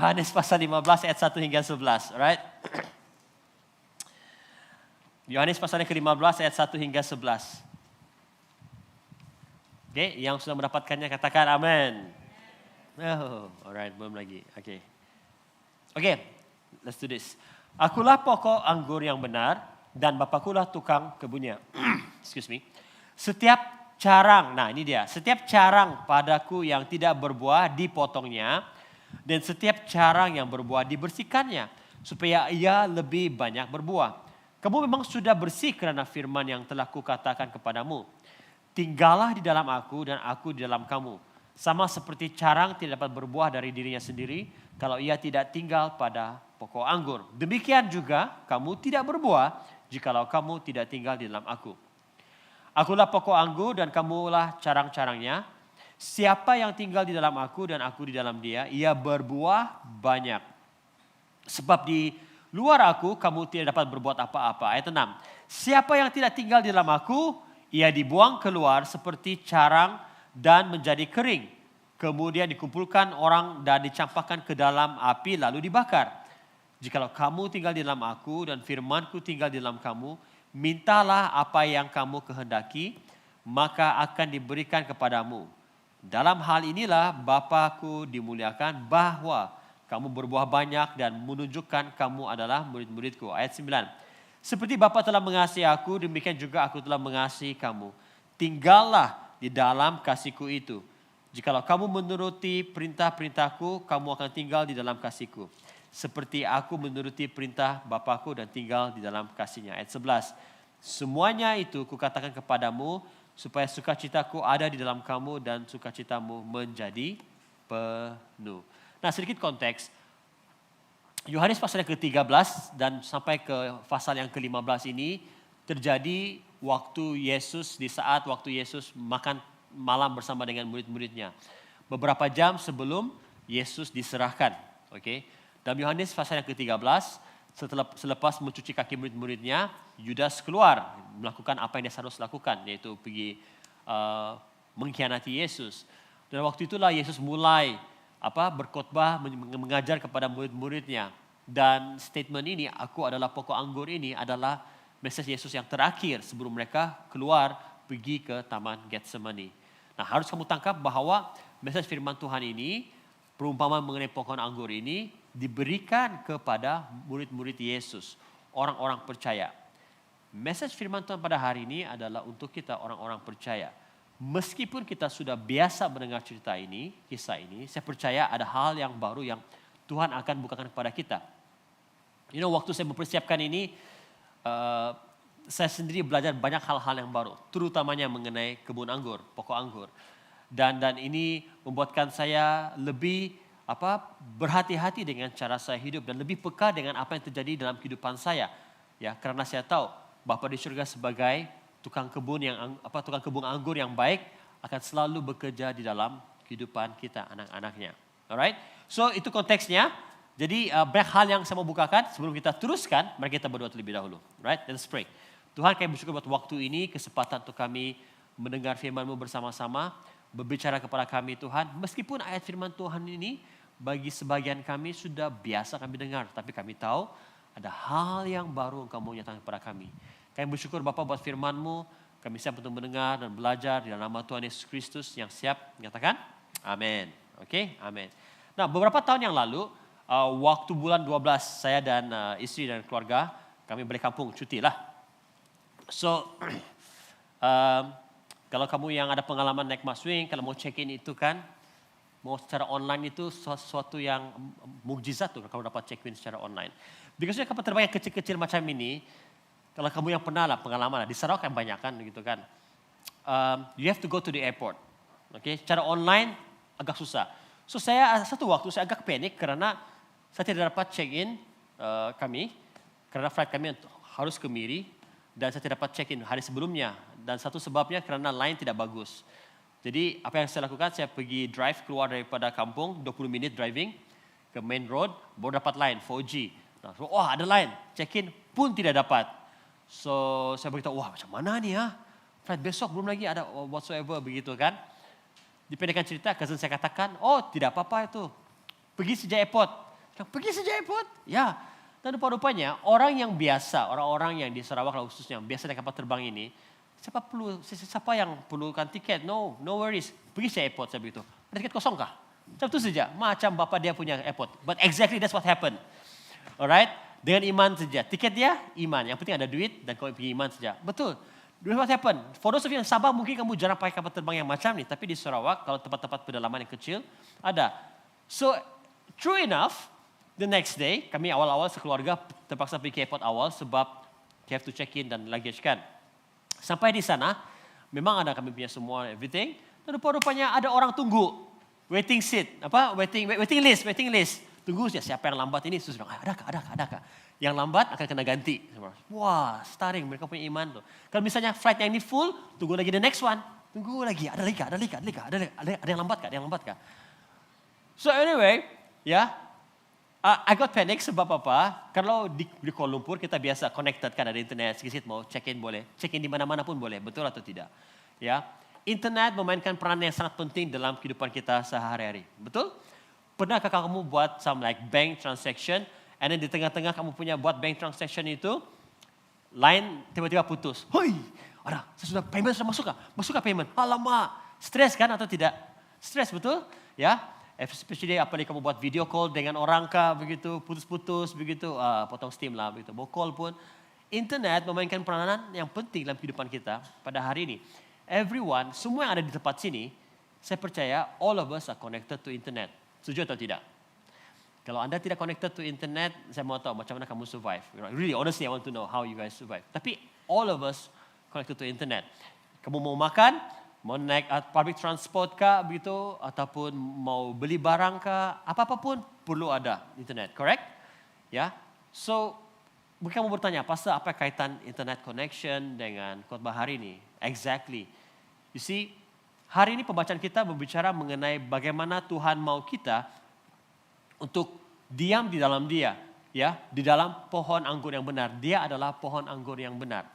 Yohanes pasal 15 ayat 1 hingga 11. Alright? Yohanes pasal yang ke-15 ayat 1 hingga 11. Okay, yang sudah mendapatkannya katakan amin. Oh, alright, belum lagi. Okay, let's do this. Akulah pokok anggur yang benar dan Bapakulah tukang kebunnya. Excuse me. Setiap carang padaku yang tidak berbuah dipotongnya dan setiap carang yang berbuah dibersihkannya supaya ia lebih banyak berbuah. Kamu memang sudah bersih karena firman yang telah kukatakan kepadamu. Tinggallah di dalam aku dan aku di dalam kamu. Sama seperti carang tidak dapat berbuah dari dirinya sendiri kalau ia tidak tinggal pada pokok anggur. Demikian juga kamu tidak berbuah jikalau kamu tidak tinggal di dalam aku. Akulah pokok anggur dan kamulah carang-carangnya. Siapa yang tinggal di dalam aku dan aku di dalam dia, ia berbuah banyak. Sebab di luar aku kamu tidak dapat berbuat apa-apa. Ayat 6. Siapa yang tidak tinggal di dalam aku, ia dibuang keluar seperti carang dan menjadi kering. Kemudian dikumpulkan orang dan dicampakkan ke dalam api lalu dibakar. Jikalau kamu tinggal di dalam aku dan firmanku tinggal di dalam kamu, mintalah apa yang kamu kehendaki, maka akan diberikan kepadamu. Dalam hal inilah Bapa-Ku dimuliakan, bahwa kamu berbuah banyak dan menunjukkan kamu adalah murid-murid-Ku. Ayat 9. Seperti Bapa telah mengasihi aku, demikian juga aku telah mengasihi kamu. Tinggallah di dalam kasih-Ku itu. Jikalau kamu menuruti perintah-perintahku, kamu akan tinggal di dalam kasih-Ku. Seperti aku menuruti perintah Bapa-Ku dan tinggal di dalam kasih-Nya. Ayat 11. Semuanya itu kukatakan kepadamu, supaya sukacitaku ada di dalam kamu dan sukacitamu menjadi penuh. Nah, sedikit konteks. Yohanes pasal yang ke-13 dan sampai ke pasal yang ke-15 ini terjadi di saat waktu Yesus makan malam bersama dengan murid-muridnya. Beberapa jam sebelum Yesus diserahkan. Okay? Dalam Yohanes pasal yang ke-13, selepas mencuci kaki murid-muridnya, Yudas keluar melakukan apa yang dia harus lakukan, yaitu pergi mengkhianati Yesus. Dan waktu itulah Yesus mulai berkhotbah, mengajar kepada murid-muridnya. Dan statement ini, aku adalah pokok anggur ini adalah message Yesus yang terakhir sebelum mereka keluar pergi ke Taman Getsemani. Nah, harus kamu tangkap bahwa message firman Tuhan ini, perumpamaan mengenai pokok anggur ini diberikan kepada murid-murid Yesus, orang-orang percaya. Message firman Tuhan pada hari ini adalah untuk kita orang-orang percaya. Meskipun kita sudah biasa mendengar cerita ini, kisah ini, saya percaya ada hal yang baru yang Tuhan akan bukakan kepada kita. Waktu saya mempersiapkan ini, saya sendiri belajar banyak hal-hal yang baru, terutamanya mengenai kebun anggur, pokok anggur. Dan ini membuatkan saya lebih berhati-hati dengan cara saya hidup dan lebih peka dengan apa yang terjadi dalam kehidupan saya. Ya, karena saya tahu Bapa di surga sebagai tukang kebun anggur yang baik akan selalu bekerja di dalam kehidupan kita, anak-anaknya. Alright? So itu konteksnya. Jadi banyak hal yang saya mau bukakan. Sebelum kita teruskan, mari kita berdoa terlebih dahulu. Right? Let's pray. Tuhan, kami bersyukur buat waktu ini, kesempatan untuk kami mendengar firman-Mu bersama-sama, berbicara kepada kami Tuhan. Meskipun ayat firman Tuhan ini bagi sebagian kami sudah biasa kami dengar, tapi kami tahu ada hal yang baru Engkau mau nyatakan kepada kami. Kami bersyukur Bapa buat firman-Mu, kami siap untuk mendengar dan belajar di dalam nama Tuhan Yesus Kristus yang siap menyatakan amin. Oke, amin. Nah, beberapa tahun yang lalu, waktu bulan 12, saya dan istri dan keluarga, kami balik kampung, cuti lah. So, kalau kamu yang ada pengalaman naik Maswing, kalau mau check-in itu kan, mau secara online itu sesuatu yang mukjizat tuh kalau dapat check-in secara online. Biasanya kapal terbang yang kecil-kecil macam ini, kalau kamu yang pernah lah pengalaman lah, di Sarawak yang banyak kan gitu kan. You have to go to the airport. Okay? Secara online agak susah. So satu waktu saya agak panik karena saya tidak dapat check-in karena flight kami harus ke Miri dan saya tidak dapat check-in hari sebelumnya. Dan satu sebabnya karena line tidak bagus. Jadi apa yang saya lakukan, saya pergi drive keluar daripada kampung, 20 menit driving ke main road, baru dapat line 4G. Nah, ada line, check-in pun tidak dapat. So saya beritahu, macam mana nih ya? Flight besok belum lagi ada whatsoever begitu kan. Dipendekkan cerita, cousin saya katakan, tidak apa-apa itu. Pergi saja airport. Pergi saja airport. Ya, dan rupa-rupanya orang yang biasa, orang-orang yang di Sarawak lah khususnya, biasa naik kapal terbang ini, siapa yang perlukan tiket? No worries. Pergi saja airport, saya begitu. Ada tiket kosong kah? Itu saja, macam bapak dia punya airport. But exactly that's what happened. Alright, dengan iman saja. Tiket dia, iman. Yang penting ada duit dan kau pergi iman saja. Betul. That's what happened. For those of you yang Sabah, mungkin kamu jarang pakai kapal terbang yang macam ni. Tapi di Sarawak, kalau tempat-tempat pedalaman yang kecil, ada. So, true enough, the next day, kami awal-awal sekeluarga terpaksa pergi ke airport awal sebab you have to check in dan luggage kan. Sampai di sana, memang ada kami punya semua everything. Dan rupa-rupanya ada orang tunggu. Waiting seat, waiting list. Tunggu siapa yang lambat ini, terus bilang, adakah? Yang lambat akan kena ganti. Wah, starring mereka punya iman tuh. Kalau misalnya flight yang ini full, tunggu lagi the next one. Tunggu lagi, ada yang lambat kah? So anyway, I got panic sebab apa? Kalau di Kuala Lumpur kita biasa connected kan, ada internet, sedikit mau check in boleh. Check in di mana-mana pun boleh, betul atau tidak? Ya, internet memainkan peran yang sangat penting dalam kehidupan kita sehari-hari. Betul? Pernahkah kamu buat some like bank transaction, and then di tengah-tengah kamu punya buat bank transaction itu, line tiba-tiba putus. Hoi, saya sudah payment sudah masuk payment. Alamak, stres kan atau tidak? Stres betul? Ya, especially apalagi kamu buat video call dengan orang kah begitu, putus-putus begitu, potong steam lah begitu. Mau call pun, internet memainkan peranan yang penting dalam kehidupan kita pada hari ini. Everyone, semua yang ada di tempat sini, saya percaya all of us are connected to internet. Setuju atau tidak? Kalau anda tidak connected to internet, saya mau tahu macam mana kamu survive. Really, honestly, I want to know how you guys survive. Tapi all of us connected to internet. Kamu mau makan, mau naik public transport kah begitu, ataupun mau beli barang kah, apa-apa pun perlu ada internet, correct? Ya, so mungkin kamu bertanya, pasal apa kaitan internet connection dengan khotbah hari ini? Exactly. You see, hari ini pembacaan kita berbicara mengenai bagaimana Tuhan mau kita untuk diam di dalam Dia, ya, di dalam pohon anggur yang benar. Dia adalah pohon anggur yang benar.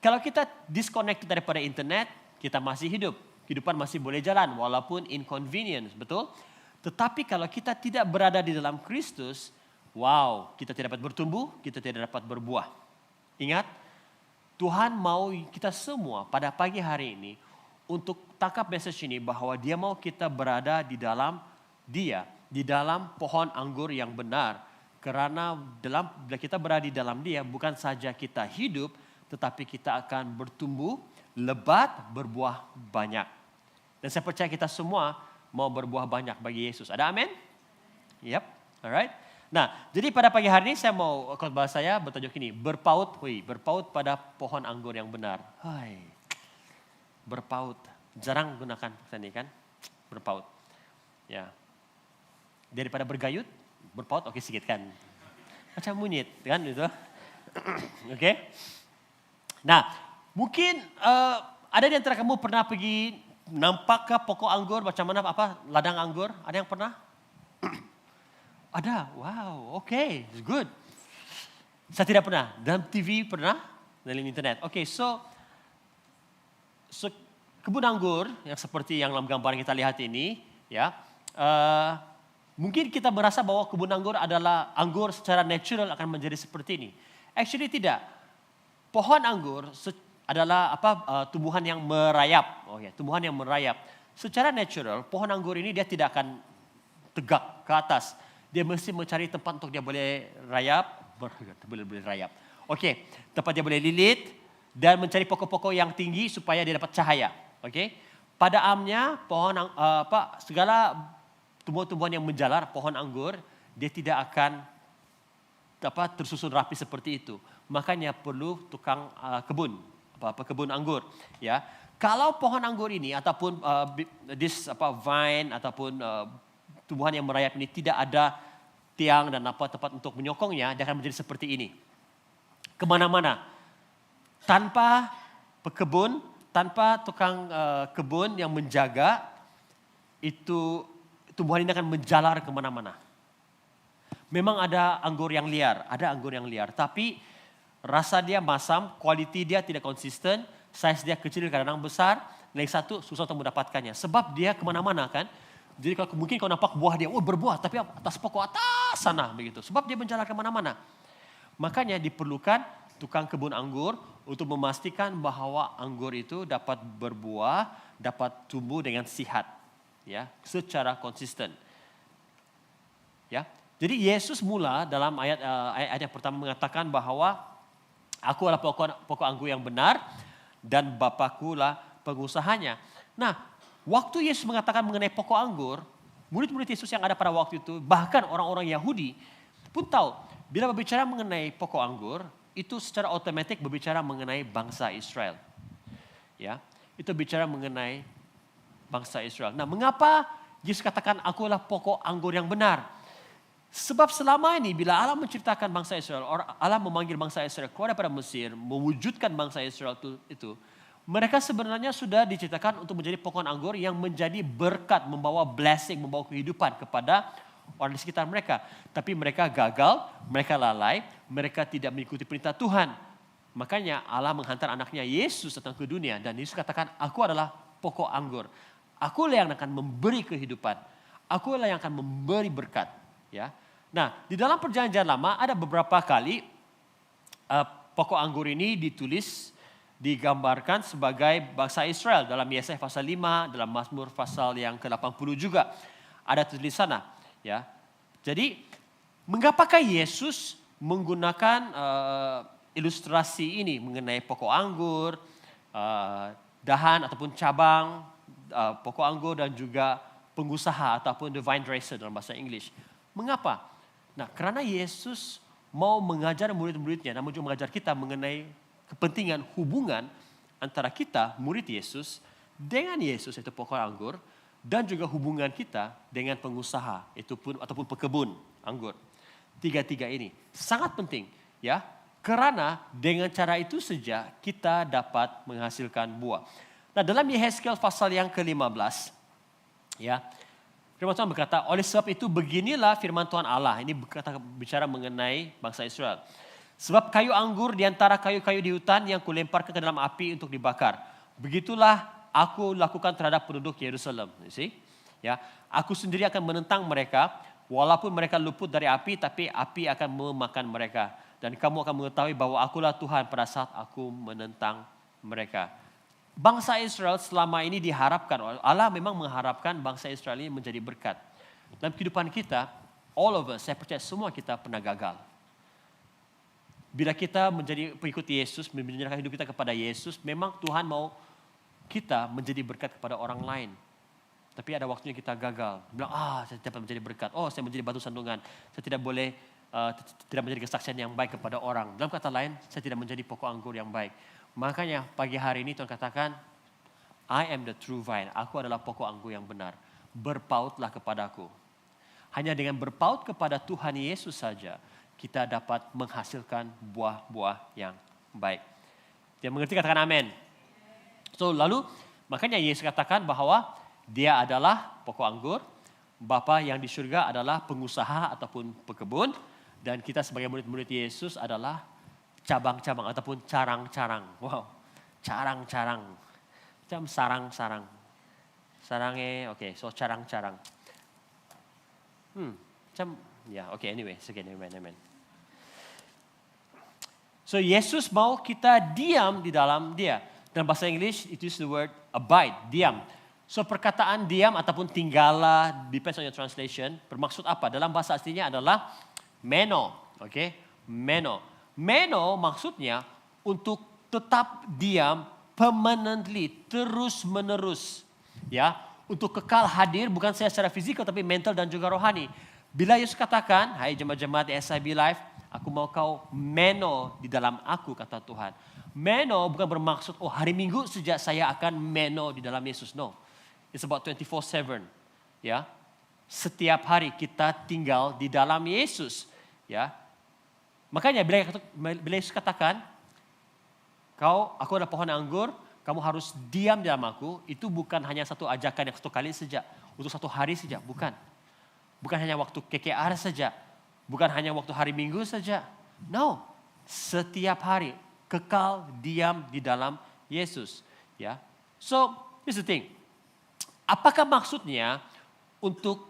Kalau kita disconnected daripada internet, kita masih hidup. Kehidupan masih boleh jalan walaupun inconvenience, betul? Tetapi kalau kita tidak berada di dalam Kristus, wow, kita tidak dapat bertumbuh, kita tidak dapat berbuah. Ingat, Tuhan mau kita semua pada pagi hari ini untuk tangkap message ini bahwa Dia mau kita berada di dalam Dia, di dalam pohon anggur yang benar. Karena bila kita berada di dalam Dia, bukan saja kita hidup, tetapi kita akan bertumbuh, lebat, berbuah banyak. Dan saya percaya kita semua mau berbuah banyak bagi Yesus. Ada amin? Yep, alright. Nah, jadi pada pagi hari ini saya mau khotbah saya bertajuk ini, berpaut pada pohon anggur yang benar. Hai, berpaut. Jarang gunakan ini kan, berpaut. Ya, daripada bergayut, berpaut oke sedikit kan. Macam monyet kan itu. Oke. Nah, mungkin ada di antara kamu pernah pergi nampakkah pokok anggur macam mana ladang anggur? Ada yang pernah? Ada, wow, okay, good. Saya tidak pernah, dalam TV pernah, dalam internet. Okay, so kebun anggur yang seperti yang dalam gambar kita lihat ini, ya, mungkin kita merasa bahwa kebun anggur adalah anggur secara natural akan menjadi seperti ini. Actually tidak. Pohon anggur adalah tumbuhan yang merayap. Tumbuhan yang merayap. Secara natural, pohon anggur ini dia tidak akan tegak ke atas. Dia mesti mencari tempat untuk dia boleh rayap, boleh rayap. Okey, tempat dia boleh lilit dan mencari pokok-pokok yang tinggi supaya dia dapat cahaya. Okey. Pada amnya segala tumbuhan-tumbuhan yang menjalar, pohon anggur, dia tidak akan tersusun rapi seperti itu. Makanya perlu tukang kebun anggur, ya. Kalau pohon anggur ini ataupun vine ataupun tumbuhan yang merayap ini tidak ada tiang dan tempat untuk menyokongnya, dia akan menjadi seperti ini. Kemana-mana. Tanpa pekebun, tanpa tukang kebun yang menjaga, itu tumbuhan ini akan menjalar kemana-mana. Memang ada anggur yang liar, tapi rasa dia masam, kualiti dia tidak konsisten, size dia kecil kadang-kadang besar, lagi satu susah untuk mendapatkannya. Sebab dia kemana-mana kan. Jadi kalau mungkin kau nampak buah dia, berbuah tapi atas pokok atas sana begitu. Sebab dia menjalar kemana-mana. Makanya diperlukan tukang kebun anggur untuk memastikan bahwa anggur itu dapat berbuah, dapat tumbuh dengan sihat, ya, secara konsisten. Ya. Jadi Yesus mula dalam ayat yang pertama mengatakan bahwa aku adalah pokok anggur yang benar dan Bapakku lah pengusahanya. Nah, waktu Yesus mengatakan mengenai pokok anggur, murid-murid Yesus yang ada pada waktu itu, bahkan orang-orang Yahudi pun tahu, bila berbicara mengenai pokok anggur, itu secara otomatis berbicara mengenai bangsa Israel. Ya, itu bicara mengenai bangsa Israel. Nah, mengapa Yesus katakan aku adalah pokok anggur yang benar? Sebab selama ini bila Allah menciptakan bangsa Israel, Allah memanggil bangsa Israel keluar daripada Mesir, mewujudkan bangsa Israel itu, mereka sebenarnya sudah diciptakan untuk menjadi pokok anggur yang menjadi berkat, membawa blessing, membawa kehidupan kepada orang di sekitar mereka. Tapi mereka gagal, mereka lalai, mereka tidak mengikuti perintah Tuhan. Makanya Allah menghantar anaknya Yesus datang ke dunia dan Yesus katakan, aku adalah pokok anggur. Aku lah yang akan memberi kehidupan. Aku lah yang akan memberi berkat. Ya. Nah, di dalam perjanjian lama ada beberapa kali pokok anggur ini digambarkan sebagai bangsa Israel. Dalam Yesaya pasal 5, dalam Mazmur pasal yang ke-80 juga ada tulis sana. Ya. Jadi, mengapakah Yesus menggunakan ilustrasi ini mengenai pokok anggur, dahan ataupun cabang, pokok anggur dan juga pengusaha ataupun the vine dresser dalam bahasa English. Mengapa? Nah, karena Yesus mau mengajar murid-muridnya, namun juga mengajar kita mengenai kepentingan hubungan antara kita, murid Yesus, dengan Yesus, itu pokok anggur, dan juga hubungan kita dengan pengusaha, itu pun ataupun pekebun anggur. Tiga-tiga ini sangat penting, ya, karena dengan cara itu saja kita dapat menghasilkan buah. Nah, dalam Yehezkiel pasal yang ke-15, ya, firman Tuhan berkata, oleh sebab itu beginilah firman Tuhan Allah. Ini bicara mengenai bangsa Israel. Sebab kayu anggur di antara kayu-kayu di hutan yang kulemparkan ke dalam api untuk dibakar. Begitulah aku lakukan terhadap penduduk Yerusalem. Ya, aku sendiri akan menentang mereka, walaupun mereka luput dari api, tapi api akan memakan mereka. Dan kamu akan mengetahui bahwa akulah Tuhan pada saat aku menentang mereka. Bangsa Israel selama ini diharapkan, Allah memang mengharapkan bangsa Israel ini menjadi berkat. Dalam kehidupan kita, all of us, saya percaya semua kita pernah gagal. Bila kita menjadi pengikut Yesus, menyerahkan hidup kita kepada Yesus, memang Tuhan mau kita menjadi berkat kepada orang lain. Tapi ada waktunya kita gagal. Bilang, saya dapat menjadi berkat. Saya menjadi batu sandungan. Saya tidak boleh, tidak menjadi kesaksian yang baik kepada orang. Dalam kata lain, saya tidak menjadi pokok anggur yang baik. Makanya pagi hari ini Tuhan katakan, I am the true vine. Aku adalah pokok anggur yang benar. Berpautlah kepadaku. Hanya dengan berpaut kepada Tuhan Yesus saja, kita dapat menghasilkan buah-buah yang baik. Dia mengerti, katakan amin. So lalu, makanya Yesus katakan bahwa dia adalah pokok anggur, Bapa yang di surga adalah pengusaha ataupun pekebun, dan kita sebagai murid-murid Yesus adalah cabang-cabang ataupun carang-carang. Wow, carang-carang. Macam sarang-sarang. Sarangnya, oke, so carang-carang. Anyway, amen. So Yesus mau kita diam di dalam dia. Dalam bahasa Inggris, it is the word abide, diam. So perkataan diam ataupun tinggallah, depends on your translation, bermaksud apa? Dalam bahasa aslinya adalah meno, meno. Meno maksudnya untuk tetap diam permanently, terus menerus. Ya, untuk kekal hadir bukan saya secara fisikal tapi mental dan juga rohani. Bila Yesus katakan, hai jemaat-jemaat SIB Life, aku mau kau meno di dalam aku, kata Tuhan. Meno bukan bermaksud, hari Minggu sejak saya akan meno di dalam Yesus. No, it's about 24/7. Ya, setiap hari kita tinggal di dalam Yesus. Ya. Makanya bila Yesus katakan, aku adalah pohon anggur, kamu harus diam di dalam aku, itu bukan hanya satu ajakan yang satu kali saja, untuk satu hari saja, bukan. Bukan hanya waktu KKR saja, bukan hanya waktu hari Minggu saja. No, setiap hari kekal diam di dalam Yesus. Ya, so here's the thing. Apakah maksudnya untuk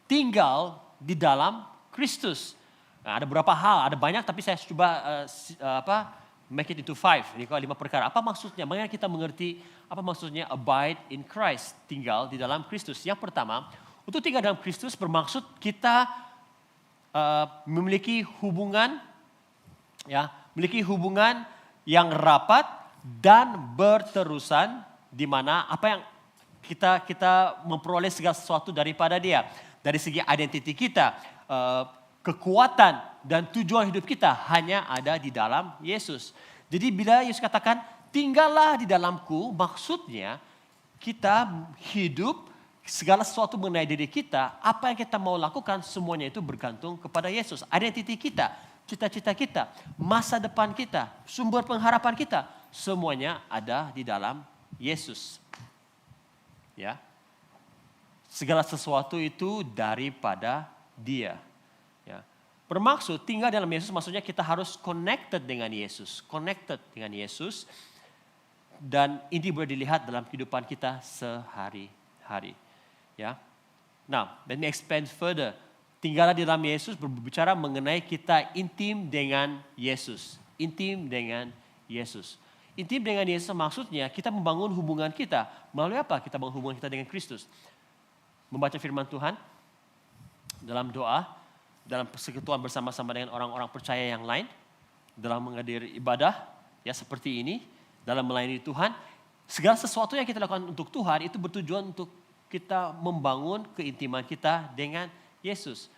tinggal di dalam Kristus. Nah, ada beberapa hal, ada banyak tapi saya coba make it into 5. Ini kalau 5 perkara. Apa maksudnya? Bagaimana kita mengerti apa maksudnya abide in Christ, tinggal di dalam Kristus. Yang pertama, untuk tinggal dalam Kristus bermaksud kita memiliki hubungan yang rapat dan berterusan, di mana apa yang kita memperoleh segala sesuatu daripada Dia. Dari segi identiti kita, kekuatan dan tujuan hidup kita hanya ada di dalam Yesus. Jadi bila Yesus katakan tinggallah di dalamku, maksudnya kita hidup segala sesuatu mengenai diri kita, apa yang kita mau lakukan semuanya itu bergantung kepada Yesus. Identiti kita, cita-cita kita, masa depan kita, sumber pengharapan kita, semuanya ada di dalam Yesus. Ya. Segala sesuatu itu daripada Dia. Ya. Bermaksud tinggal dalam Yesus maksudnya kita harus connected dengan Yesus. Connected dengan Yesus. Dan ini boleh dilihat dalam kehidupan kita sehari-hari. Ya. Now, let me expand further. Tinggallah di dalam Yesus berbicara mengenai kita intim dengan Yesus. Intim dengan Yesus. Intim dengan Yesus maksudnya kita membangun hubungan kita. Melalui apa kita membangun hubungan kita dengan Kristus? Membaca firman Tuhan, dalam doa, dalam persekutuan bersama-sama dengan orang-orang percaya yang lain, dalam menghadiri ibadah, ya seperti ini, dalam melayani Tuhan. Segala sesuatu yang kita lakukan untuk Tuhan itu bertujuan untuk kita membangun keintiman kita dengan Yesus.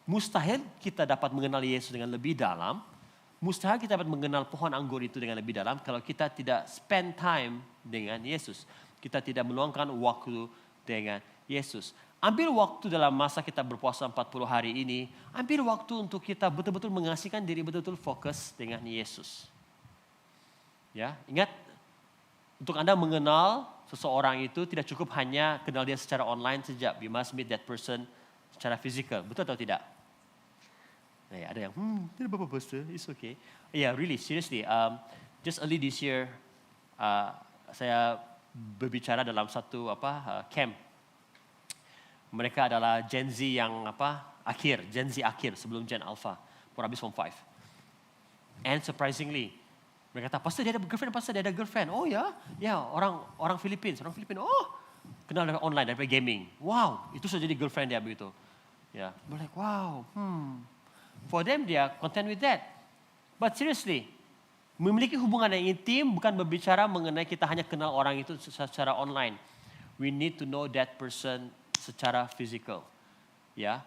Mustahil kita dapat mengenal Yesus dengan lebih dalam, mustahil kita dapat mengenal pohon anggur itu dengan lebih dalam kalau kita tidak spend time dengan Yesus. Kita tidak meluangkan waktu dengan Yesus. Ambil waktu dalam masa kita berpuasa 40 hari ini, ambil waktu untuk kita betul-betul mengasihkan diri, betul-betul fokus dengan Yesus. Ya, ingat, untuk Anda mengenal seseorang itu tidak cukup hanya kenal dia secara online saja. You must meet that person secara physical. Betul atau tidak? Nah, ada yang, tidak apa-apa, it's okay. Yeah, really, seriously. Just early this year, saya berbicara dalam satu camp. Mereka adalah Gen Z yang Gen Z akhir sebelum Gen Alpha, kurang habis form 5. And surprisingly, mereka kata, pastor dia ada girlfriend. Oh ya, orang Filipina. Oh, kenal dari online, dari gaming. Wow, itu sudah jadi girlfriend dia begitu. Ya, like wow. For them dia content with that. But seriously, memiliki hubungan yang intim bukan berbicara mengenai kita hanya kenal orang itu secara online. We need to know that person secara physical. Ya.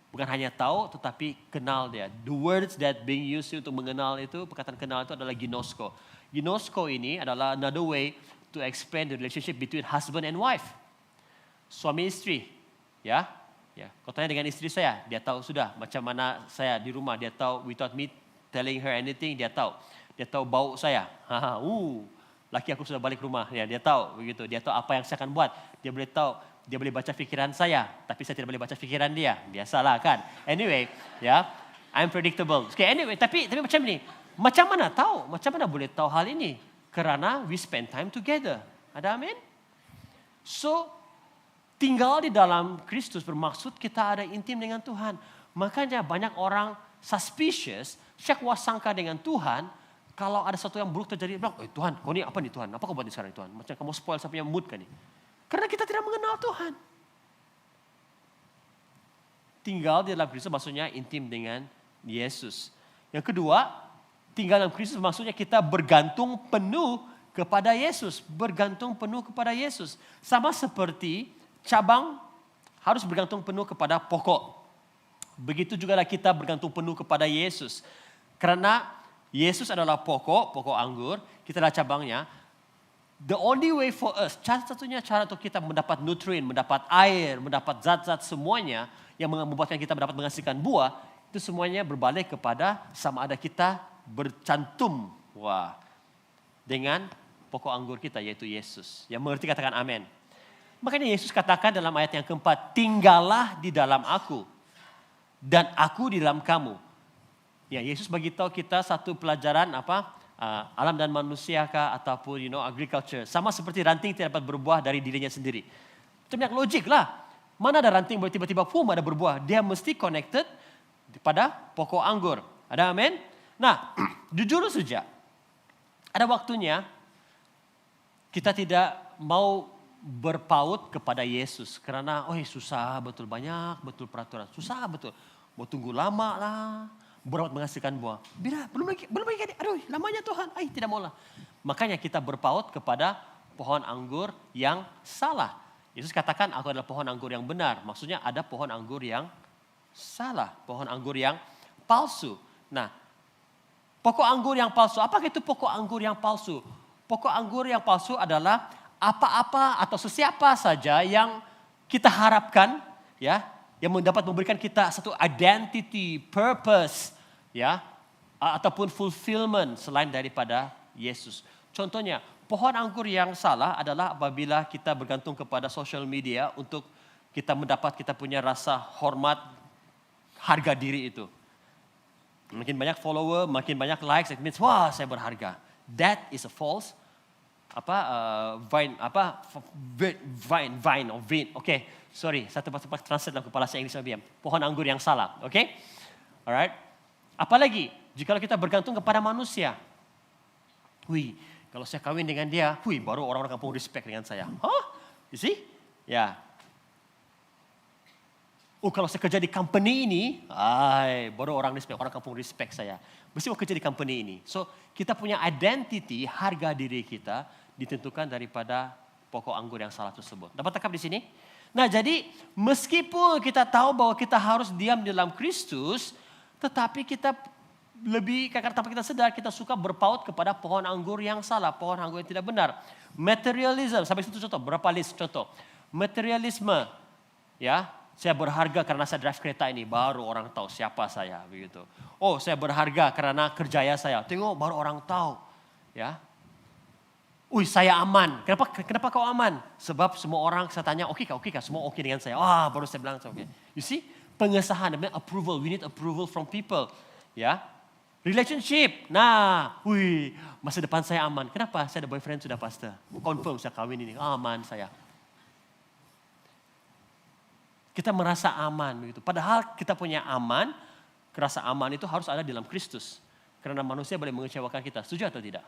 Bukan hanya tahu tetapi kenal dia. The words that being used untuk mengenal itu, perkataan kenal itu adalah ginosko. Ginosko ini adalah another way to explain the relationship between husband and wife. Suami istri. Ya. Ya, kalau tanya dengan istri saya, dia tahu sudah macam mana saya di rumah, dia tahu without me telling her anything, dia tahu. Dia tahu bau saya. Laki aku sudah balik rumah, ya, dia tahu begitu. Dia tahu apa yang saya akan buat. Dia boleh tahu, dia boleh baca fikiran saya, tapi saya tidak boleh baca fikiran dia. Biasalah kan. Anyway, ya, I'm predictable. Okay, anyway, tapi macam ni. Macam mana tahu? Macam mana boleh tahu hal ini? Kerana we spend time together. Ada amin? So, tinggal di dalam Kristus bermaksud kita ada intim dengan Tuhan. Makanya banyak orang suspicious, syak wasangka dengan Tuhan. Kalau ada sesuatu yang buruk terjadi, bilang, Tuhan, kau ni apa nih Tuhan? Apa kau buat ni sekarang Tuhan? Macam kamu spoil saya punya mood kan ni? Karena kita tidak mengenal Tuhan. Tinggal di dalam Kristus maksudnya intim dengan Yesus. Yang kedua, tinggal dalam Kristus maksudnya kita bergantung penuh kepada Yesus. Bergantung penuh kepada Yesus. Sama seperti cabang harus bergantung penuh kepada pokok. Begitu juga kita bergantung penuh kepada Yesus. Karena Yesus adalah pokok anggur, kita adalah cabangnya. The only way for us, satu-satunya cara untuk kita mendapat nutrien, mendapat air, mendapat zat-zat semuanya yang membuatkan kita mendapat menghasilkan buah, itu semuanya berbalik kepada sama ada kita bercantum dengan pokok anggur kita yaitu Yesus. Yang mengerti katakan amin. Makanya Yesus katakan dalam ayat yang keempat, tinggallah di dalam aku dan aku di dalam kamu. Ya, Yesus bagi tahu kita satu pelajaran alam dan manusia kah ataupun agriculture. Sama seperti ranting tidak dapat berbuah dari dirinya sendiri. Itu banyak logik lah. Mana ada ranting boleh tiba-tiba ada berbuah. Dia mesti connected pada pokok anggur. Ada amin? Nah, jujur saja. Ada waktunya kita tidak mau berpaut kepada Yesus. Karena susah betul, banyak betul peraturan. Susah betul. Mau tunggu lama lah. Berat menghasilkan buah. Belum lagi. Aduh, lamanya Tuhan. Tidak maulah. Makanya kita berpaut kepada pohon anggur yang salah. Yesus katakan, aku adalah pohon anggur yang benar. Maksudnya ada pohon anggur yang salah. Pohon anggur yang palsu. Nah, pokok anggur yang palsu. Apakah itu pokok anggur yang palsu? Pokok anggur yang palsu adalah apa-apa atau sesiapa saja yang kita harapkan, ya, yang dapat memberikan kita satu identity, purpose, ya, ataupun fulfillment selain daripada Yesus. Contohnya, pohon anggur yang salah adalah apabila kita bergantung kepada social media untuk kita mendapat kita punya rasa hormat, harga diri itu. Makin banyak follower, makin banyak likes, it means wah saya berharga. That is a false vine. Okay, sorry, satu translate dalam kepala saya Inggris lebih. Pohon anggur yang salah, okay? Alright. Apalagi jika kita bergantung kepada manusia. Kalau saya kawin dengan dia, baru orang-orang kampung respect dengan saya. You see? Ya. Kalau saya kerja di company ini, baru orang kampung respect saya. Mesti mau kerja di company ini. So, kita punya identity, harga diri kita ditentukan daripada pokok anggur yang salah tersebut. Dapat tangkap di sini? Nah, jadi meskipun kita tahu bahwa kita harus diam di dalam Kristus, tetapi kita karena tanpa kita sadar, kita suka berpaut kepada pohon anggur yang salah, pohon anggur yang tidak benar. Materialism, sampai situ contoh, berapa list contoh. Materialisme, ya, saya berharga karena saya drive kereta ini, baru orang tahu siapa saya, begitu. Saya berharga karena kerjaya saya, tengok baru orang tahu, ya. Saya aman. Kenapa kau aman? Sebab semua orang saya tanya, oke kah? Semua oke dengan saya. Baru saya bilang oke. You see, pengesahan, approval. We need approval from people, ya. Relationship. Nah, masa depan saya aman. Kenapa? Saya ada boyfriend sudah pastor. Confirm saya kawin ini. Aman saya. Kita merasa aman begitu. Padahal kita punya aman, rasa aman itu harus ada di dalam Kristus. Karena manusia boleh mengecewakan kita. Setuju atau tidak?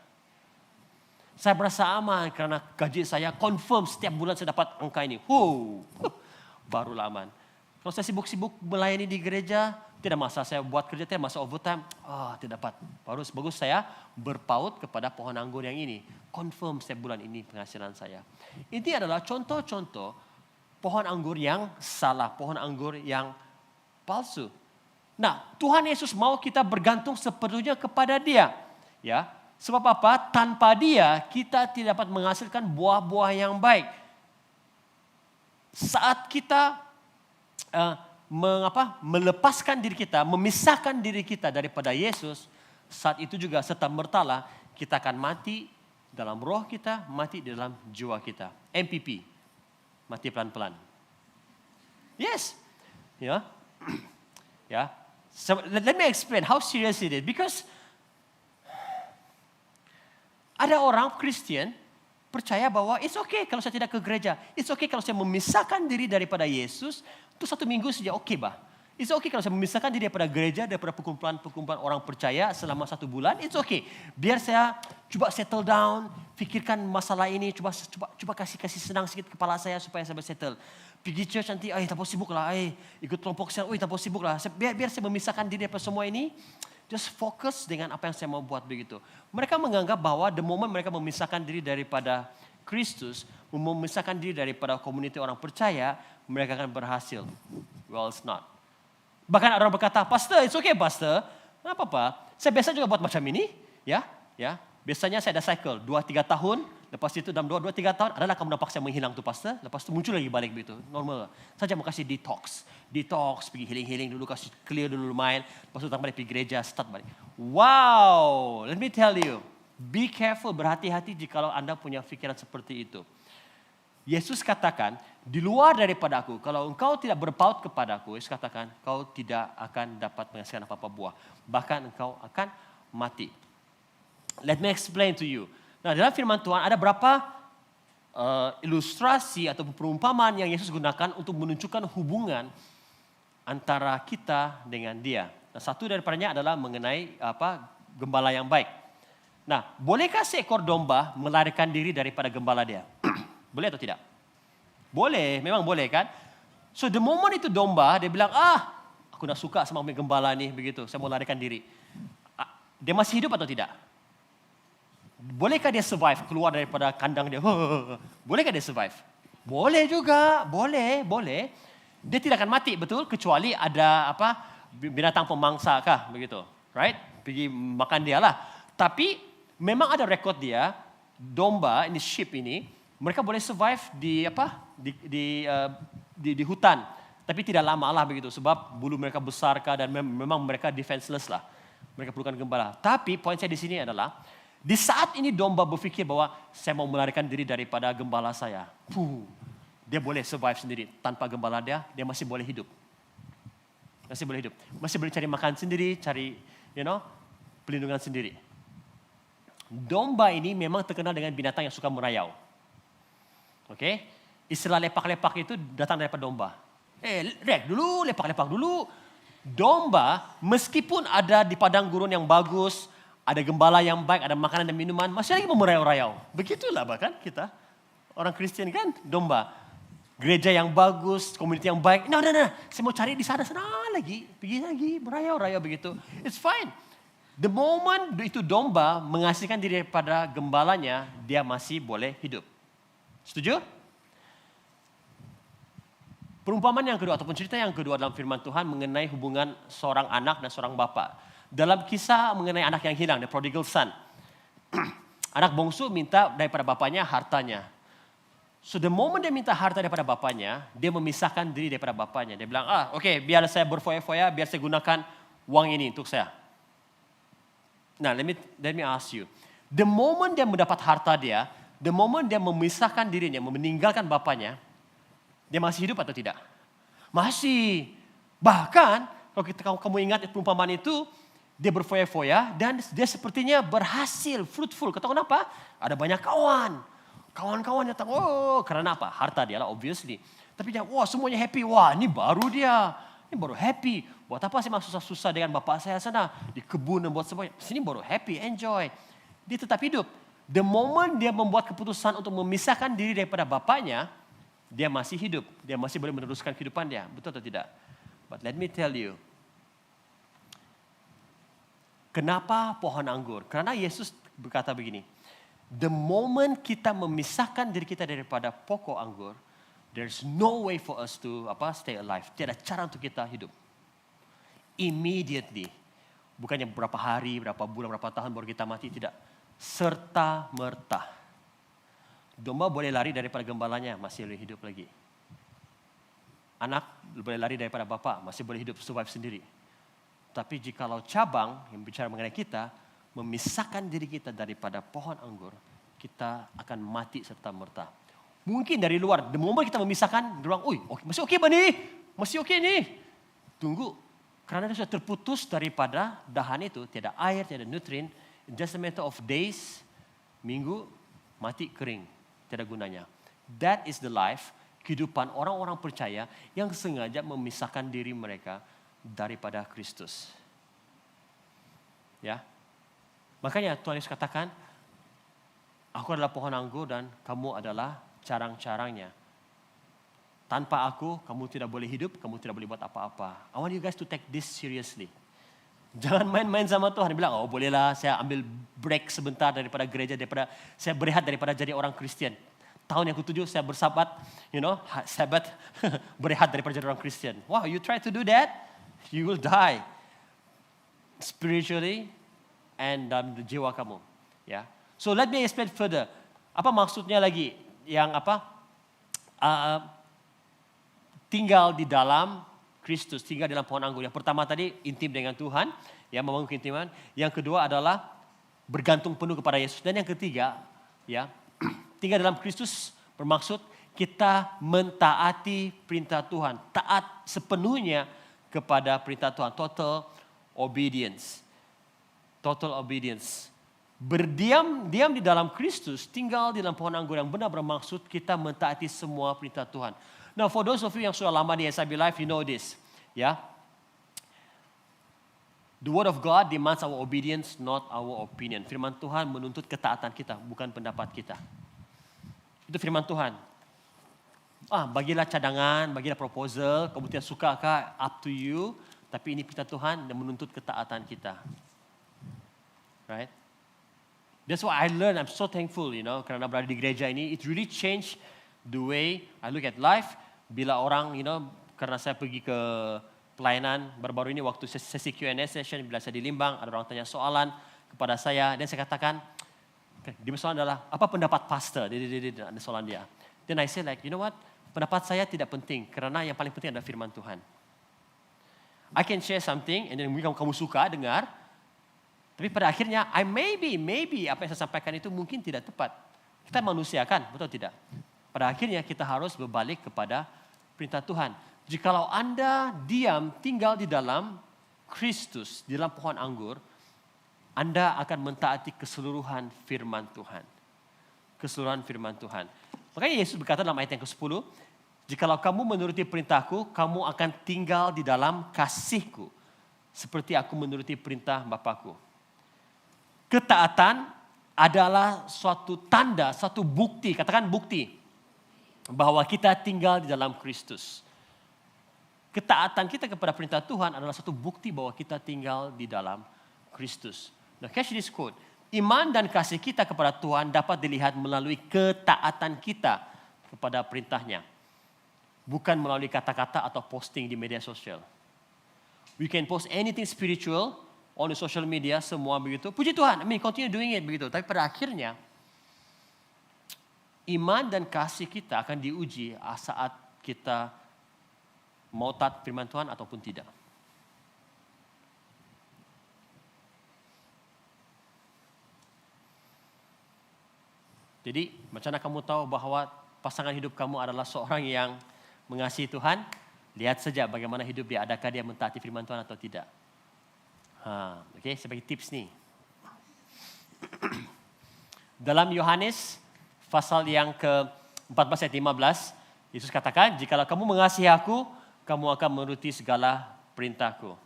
Saya merasa aman karena gaji saya confirm setiap bulan saya dapat angka ini. Barulah aman. Kalau saya sibuk-sibuk melayani di gereja, tidak masalah saya buat kerja, tidak masalah overtime. Tidak dapat. Bagus saya berpaut kepada pohon anggur yang ini. Confirm setiap bulan ini penghasilan saya. Ini adalah contoh-contoh pohon anggur yang salah, pohon anggur yang palsu. Nah, Tuhan Yesus mau kita bergantung sepenuhnya kepada Dia. Ya, sebab apa? Tanpa Dia kita tidak dapat menghasilkan buah-buah yang baik. Saat kita melepaskan diri kita, memisahkan diri kita daripada Yesus, saat itu juga serta-mertalah kita akan mati dalam roh kita, mati di dalam jiwa kita. MPP, mati pelan-pelan. Yes, ya, ya. So, let me explain how serious it is, because ada orang Kristen percaya bahwa it's okay kalau saya tidak ke gereja, it's okay kalau saya memisahkan diri daripada Yesus. Itu 1 minggu saja oke, bah. It's okay kalau saya memisahkan diri daripada gereja, daripada perkumpulan orang percaya selama 1 bulan. It's okay. Biar saya coba settle down, pikirkan masalah ini, coba kasih senang sedikit kepala saya supaya saya settle. Pergi church nanti, tak sibuk lah, ikut kelompok sel, tak sibuk lah. Biar saya memisahkan diri daripada semua ini, just fokus dengan apa yang saya mau buat begitu. Mereka menganggap bahwa the moment mereka memisahkan diri daripada Kristus, memisahkan diri daripada komuniti orang percaya, mereka akan berhasil. Well, it's not. Bahkan orang berkata, pastor, it's okay pastor. Tidak apa-apa, saya biasa juga buat macam ini. Ya. Biasanya saya ada cycle, 2-3 tahun. Lepas itu dalam 2-3 tahun, adalah kamu nampak saya menghilang tuh pastor. Lepas itu muncul lagi balik begitu. Normal. Saja mau kasih detox. Pergi healing dulu, kasih clear dulu lumayan. Lepas itu balik pergi gereja, start balik. Wow, let me tell you. Be careful, berhati-hati jika Anda punya pikiran seperti itu. Yesus katakan, di luar daripada aku, kalau engkau tidak berpaut kepada aku, Yesus katakan, engkau tidak akan dapat menghasilkan apa-apa buah. Bahkan engkau akan mati. Let me explain to you. Nah, dalam firman Tuhan ada berapa ilustrasi atau perumpamaan yang Yesus gunakan untuk menunjukkan hubungan antara kita dengan Dia. Nah, satu daripadanya adalah mengenai gembala yang baik. Nah, bolehkah seekor domba melarikan diri daripada gembala dia? Boleh atau tidak? Boleh, memang boleh kan? So the moment itu domba, dia bilang, aku nak suka sama gembala ni, begitu. Saya mau larikan diri. Dia masih hidup atau tidak? Bolehkah dia survive keluar daripada kandang dia? Bolehkah dia survive? Boleh juga, boleh. Dia tidak akan mati, betul? Kecuali ada binatang pemangsa kah, begitu. Right? Pergi makan dia lah. Tapi memang ada rekod dia, domba, ini sheep ini, mereka boleh survive di hutan. Tapi tidak lama lah begitu, sebab bulu mereka besar dan memang mereka defenseless lah. Mereka perlukan gembala. Tapi poin saya di sini adalah, di saat ini domba berfikir bahwa saya mau melarikan diri daripada gembala saya. Dia boleh survive sendiri. Tanpa gembala dia masih boleh hidup. Masih boleh hidup. Masih boleh cari makan sendiri, cari pelindungan sendiri. Domba ini memang terkenal dengan binatang yang suka merayau. Oke? Istilah lepak-lepak itu datang daripada domba. Lepak-lepak dulu. Domba meskipun ada di padang gurun yang bagus, ada gembala yang baik, ada makanan dan minuman, masih lagi mau merayau-rayau. Begitulah bahkan kita, orang Kristen kan, domba. Gereja yang bagus, komuniti yang baik. Nah, saya mau cari di sana lagi. Pergi lagi, merayau-rayau begitu. It's fine. The moment itu domba mengasihkan diri pada gembalanya, dia masih boleh hidup. Setuju? Perumpamaan yang kedua ataupun cerita yang kedua dalam firman Tuhan mengenai hubungan seorang anak dan seorang bapa. Dalam kisah mengenai anak yang hilang, the prodigal son. Anak bungsu minta daripada bapaknya hartanya. So the moment dia minta harta daripada bapaknya, dia memisahkan diri daripada bapaknya. Dia bilang, okay, biar saya berfoya-foya, biar saya gunakan uang ini untuk saya. Nah, let me ask you. The moment dia mendapat harta dia, the moment dia memisahkan dirinya, meninggalkan bapaknya, dia masih hidup atau tidak? Masih. Bahkan, kalau kamu ingat perumpamaan itu, dia berfoya-foya dan dia sepertinya berhasil, fruitful. Kau tahu kenapa? Ada banyak kawan. Kawan-kawan datang, karena apa? Harta dia lah, obviously. Tapi dia, semuanya happy. Ini baru dia. Ini baru happy. Buat apa sih susah-susah dengan bapak saya sana? Di kebun dan buat semuanya. Sini baru happy, enjoy. Dia tetap hidup. The moment dia membuat keputusan untuk memisahkan diri daripada bapaknya, dia masih hidup. Dia masih boleh meneruskan kehidupan dia. Betul atau tidak? But let me tell you. Kenapa pohon anggur? Karena Yesus berkata begini. The moment kita memisahkan diri kita daripada pokok anggur, there's no way for us to stay alive. Tiada cara untuk kita hidup. Immediately. Bukannya berapa hari, berapa bulan, berapa tahun baru kita mati. Tidak. Serta merta. Domba boleh lari daripada gembalanya, masih boleh hidup lagi. Anak boleh lari daripada bapa, masih boleh hidup, survive sendiri. Tapi jikalau cabang yang bicara mengenai kita, memisahkan diri kita daripada pohon anggur, kita akan mati serta merta. Mungkin dari luar, the moment kita memisahkan, dia bilang, masih okey ba ni? Masih okey ni? Tunggu, karena dia sudah terputus daripada dahan itu, tiada air, tiada nutrien, just a matter of days, minggu, mati kering, tiada gunanya. That is the life, kehidupan orang-orang percaya yang sengaja memisahkan diri mereka daripada Kristus. Ya. Makanya Tuhan Yesus katakan, aku adalah pohon anggur dan kamu adalah carang-carangnya. Tanpa aku, kamu tidak boleh hidup, kamu tidak boleh buat apa-apa. I want you guys to take this seriously. Jangan main-main sama Tuhan. Dia bilang, bolehlah saya ambil break sebentar daripada gereja, saya berehat daripada jadi orang Kristen. Tahun yang ke-7 saya bersabat, sabat, berehat daripada jadi orang Kristen. Wow, you try to do that, you will die. Spiritually, and dalam jiwa kamu, ya. So let me explain further. Apa maksudnya lagi yang tinggal di dalam Kristus, tinggal dalam pohon anggur. Yang pertama tadi intim dengan Tuhan, ya, membangun keintiman. Yang kedua adalah bergantung penuh kepada Yesus. Dan yang ketiga, ya, tinggal dalam Kristus bermaksud kita mentaati perintah Tuhan, taat sepenuhnya kepada perintah Tuhan, total obedience. Total obedience. Berdiam di dalam Kristus, tinggal di dalam pohon anggur yang benar bermaksud kita mentaati semua perintah Tuhan. Now for those of you yang sudah lama di SIB Life, you know this. Ya. The word of God demands our obedience, not our opinion. Firman Tuhan menuntut ketaatan kita, bukan pendapat kita. Itu firman Tuhan. Bagilah cadangan, bagilah proposal, kamu tidak suka kah, up to you. Tapi ini perintah Tuhan dan menuntut ketaatan kita. Right? That's what I learned. I'm so thankful, karena berada di gereja ini. It really changed the way I look at life. Bila orang, karena saya pergi ke pelayanan baru-baru ini waktu sesi Q&A session, bila saya di Limbang, ada orang tanya soalan kepada saya, dan saya katakan, di soalan adalah, apa pendapat pastor? Ada soalan dia. Then I say like, you know what, pendapat saya tidak penting, karena yang paling penting adalah firman Tuhan. I can share something, and then mungkin kamu suka dengar, tapi pada akhirnya, maybe apa yang saya sampaikan itu mungkin tidak tepat. Kita manusia kan, betul tidak? Pada akhirnya kita harus berbalik kepada perintah Tuhan. Jikalau Anda diam tinggal di dalam Kristus, di dalam pohon anggur, Anda akan mentaati keseluruhan firman Tuhan. Keseluruhan firman Tuhan. Makanya Yesus berkata dalam ayat yang ke-10, jikalau kamu menuruti perintahku, kamu akan tinggal di dalam kasihku, seperti aku menuruti perintah Bapakku. Ketaatan adalah suatu tanda, suatu bukti, katakan bukti, bahwa kita tinggal di dalam Kristus. Ketaatan kita kepada perintah Tuhan adalah satu bukti bahwa kita tinggal di dalam Kristus. Now catch this quote. Iman dan kasih kita kepada Tuhan dapat dilihat melalui ketaatan kita kepada perintahnya. Bukan melalui kata-kata atau posting di media sosial. We can post anything spiritual on the social media, semua begitu. Puji Tuhan, continue doing it begitu. Tapi pada akhirnya, iman dan kasih kita akan diuji saat kita mau taat firman Tuhan ataupun tidak. Jadi, macam mana kamu tahu bahwa pasangan hidup kamu adalah seorang yang mengasihi Tuhan? Lihat saja bagaimana hidup dia, adakah dia mentaati firman Tuhan atau tidak. Oke, saya bagi tips nih. Dalam Yohanes pasal yang ke-14 ayat 15, Yesus katakan, jikalau kamu mengasihi aku, kamu akan menuruti segala perintahku.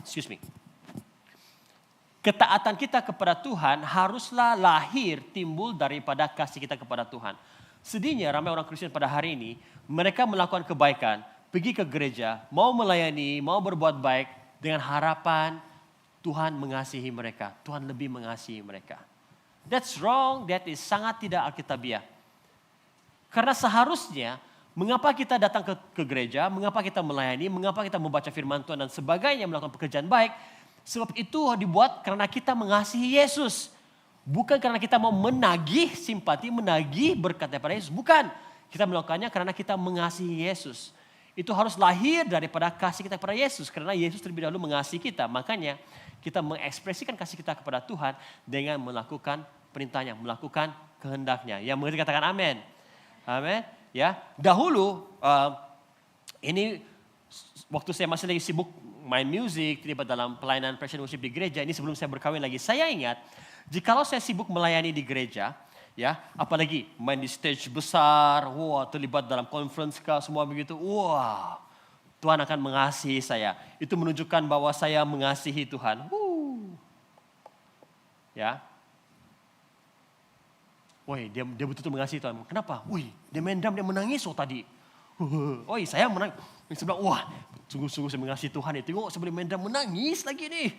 Excuse me. Ketaatan kita kepada Tuhan haruslah lahir, timbul daripada kasih kita kepada Tuhan. Sedihnya ramai orang Kristen pada hari ini, mereka melakukan kebaikan, pergi ke gereja, mau melayani, mau berbuat baik, dengan harapan Tuhan mengasihi mereka. Tuhan lebih mengasihi mereka. That's wrong, that is sangat tidak alkitabiah. Karena seharusnya, mengapa kita datang ke gereja, mengapa kita melayani, mengapa kita membaca firman Tuhan dan sebagainya, melakukan pekerjaan baik, sebab itu dibuat karena kita mengasihi Yesus. Bukan karena kita mau menagih simpati, menagih berkat daripada Yesus. Bukan. Kita melakukannya karena kita mengasihi Yesus. Itu harus lahir daripada kasih kita kepada Yesus. Karena Yesus terlebih dahulu mengasihi kita. Makanya kita mengekspresikan kasih kita kepada Tuhan dengan melakukan perintahnya, melakukan kehendaknya. Yang mengerti katakan amin. Amin. Ya, dahulu ini waktu saya masih lagi sibuk main musik, terlibat dalam pelayanan praise and worship di gereja. Ini sebelum saya berkawin lagi. Saya ingat, jikalau saya sibuk melayani di gereja, ya, apalagi main di stage besar, terlibat dalam conference semua begitu, Tuhan akan mengasihi saya. Itu menunjukkan bahwa saya mengasihi Tuhan. Ya. Dia betul-betul mengasihi Tuhan. Kenapa? Dia main drum, dia menangis tadi. Saya menangis. Yang sebelah, sungguh-sungguh saya mengasihi Tuhan. Tengok sebelum main drum menangis lagi nih.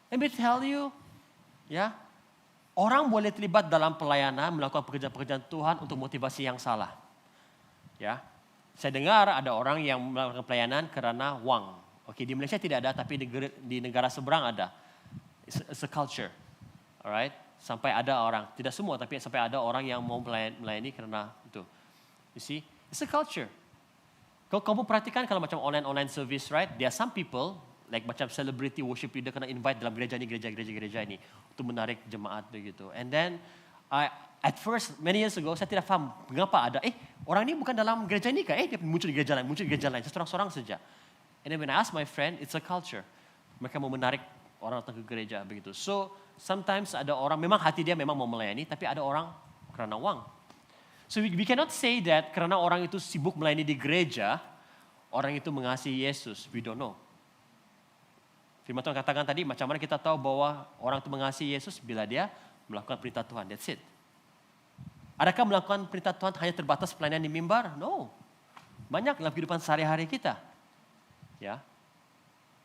Let me tell you, ya, orang boleh terlibat dalam pelayanan, melakukan pekerjaan-pekerjaan Tuhan untuk motivasi yang salah. Ya, saya dengar ada orang yang melakukan pelayanan karena uang. Oke, di Malaysia tidak ada, tapi di negara seberang ada. It's a culture, alright. Sampai ada orang, tidak semua, tapi sampai ada orang yang mau melayani karena itu. You see, it's a culture. Kalau kamu perhatikan kalau macam online service, right? There are some people like macam celebrity worship leader kena invite dalam gereja ini untuk menarik jemaat begitu. And then at first many years ago saya tidak faham mengapa ada orang ini bukan dalam gereja ini kah? Dia muncul di gereja lain, seorang-seorang saja. And then when I ask my friend, it's a culture. Mereka mau menarik orang datang ke gereja begitu. So sometimes ada orang memang hati dia memang mau melayani, tapi ada orang karena uang. So we cannot say that karena orang itu sibuk melayani di gereja, orang itu mengasihi Yesus. We don't know. Firman Tuhan katakan tadi, macam mana kita tahu bahwa orang itu mengasihi Yesus bila dia melakukan perintah Tuhan. That's it. Adakah melakukan perintah Tuhan hanya terbatas pelayanan di mimbar? No. Banyak dalam kehidupan sehari-hari kita. Ya.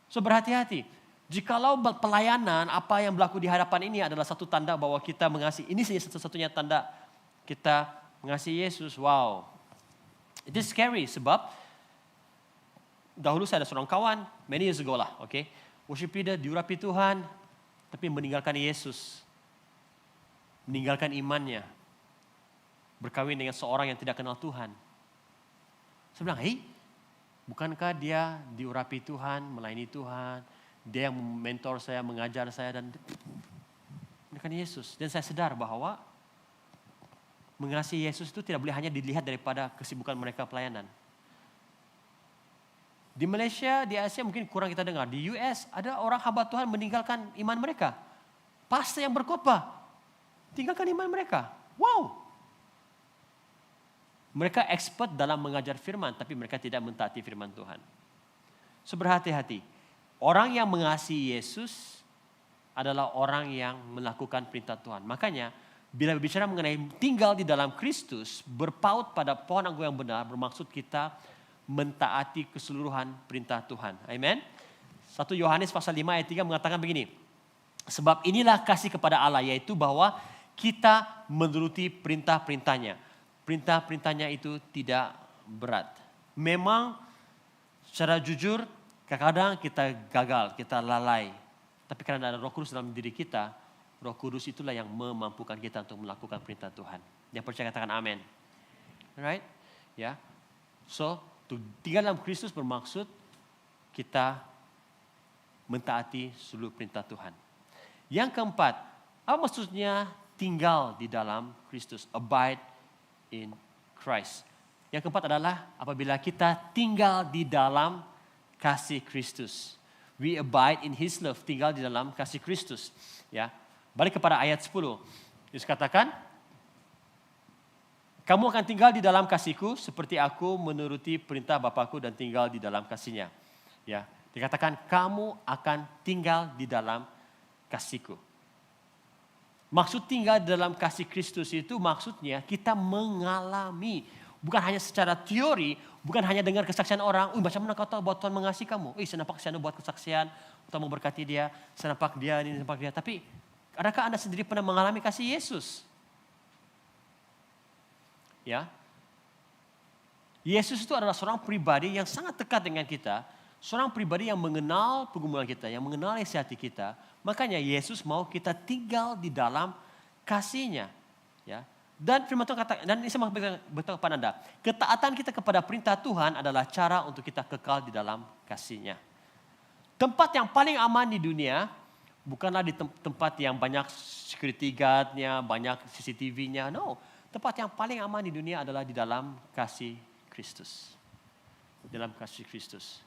So berhati-hati. Jikalau pelayanan apa yang berlaku di hadapan ini adalah satu tanda bahwa kita mengasihi, ini saja satu-satunya tanda kita mengasihi Yesus. Wow. It is scary sebab dahulu saya ada seorang kawan, many years ago lah, okay. Worship leader diurapi Tuhan, tapi meninggalkan Yesus. Meninggalkan imannya. Berkawin dengan seorang yang tidak kenal Tuhan. Saya bilang, hey, bukankah dia diurapi Tuhan, melayani Tuhan, dia yang mentor saya, mengajar saya, dan meninggalkan Yesus. Dan saya sadar bahwa mengasihi Yesus itu tidak boleh hanya dilihat daripada kesibukan mereka pelayanan. Di Malaysia, di Asia mungkin kurang kita dengar. Di US ada orang hamba Tuhan meninggalkan iman mereka. Pastor yang berkhotbah tinggalkan iman mereka. Wow. Mereka expert dalam mengajar firman, tapi mereka tidak mentaati firman Tuhan. So berhati-hati. Orang yang mengasihi Yesus adalah orang yang melakukan perintah Tuhan. Makanya bila berbicara mengenai tinggal di dalam Kristus, berpaut pada pohon anggur yang benar, bermaksud kita mentaati keseluruhan perintah Tuhan. Amen. 1 Yohanes pasal 5 ayat 3 mengatakan begini. Sebab inilah kasih kepada Allah, yaitu bahwa kita menuruti perintah-perintahnya. Perintah-perintahnya itu tidak berat. Memang secara jujur kadang-kadang kita gagal, kita lalai. Tapi karena ada Roh Kudus dalam diri kita, Roh Kudus itulah yang memampukan kita untuk melakukan perintah Tuhan. Yang percaya katakan amin. Alright? Ya. So, tinggal dalam Kristus bermaksud kita mentaati seluruh perintah Tuhan. Yang keempat, apa maksudnya tinggal di dalam Kristus? Abide in Christ. Yang keempat adalah apabila kita tinggal di dalam kasih Kristus. We abide in His love. Tinggal di dalam kasih Kristus. Ya. Balik kepada ayat 10. Yesus katakan, kamu akan tinggal di dalam kasihku seperti aku menuruti perintah Bapakku dan tinggal di dalam kasihnya. Ya, dikatakan kamu akan tinggal di dalam kasihku. Maksud tinggal di dalam kasih Kristus itu maksudnya kita mengalami. Bukan hanya secara teori, bukan hanya dengar kesaksian orang. Macam mana kau tahu bahwa Tuhan mengasihi kamu? Saya nampak saya buat kesaksian, Tuhan memberkati dia, saya nampak dia, ini nampak dia. Tapi adakah Anda sendiri pernah mengalami kasih Yesus? Ya, Yesus itu adalah seorang pribadi yang sangat dekat dengan kita, seorang pribadi yang mengenal pergumulan kita, yang mengenal isi hati kita. Makanya Yesus mau kita tinggal di dalam kasih-Nya. Ya, dan firman Tuhan kata, dan ini saya mau beritahu kepada Anda, ketaatan kita kepada perintah Tuhan adalah cara untuk kita kekal di dalam kasih-Nya. Tempat yang paling aman di dunia bukanlah di tempat yang banyak security guard-nya, banyak CCTV-nya. No. Tempat yang paling aman di dunia adalah di dalam kasih Kristus. Di dalam kasih Kristus.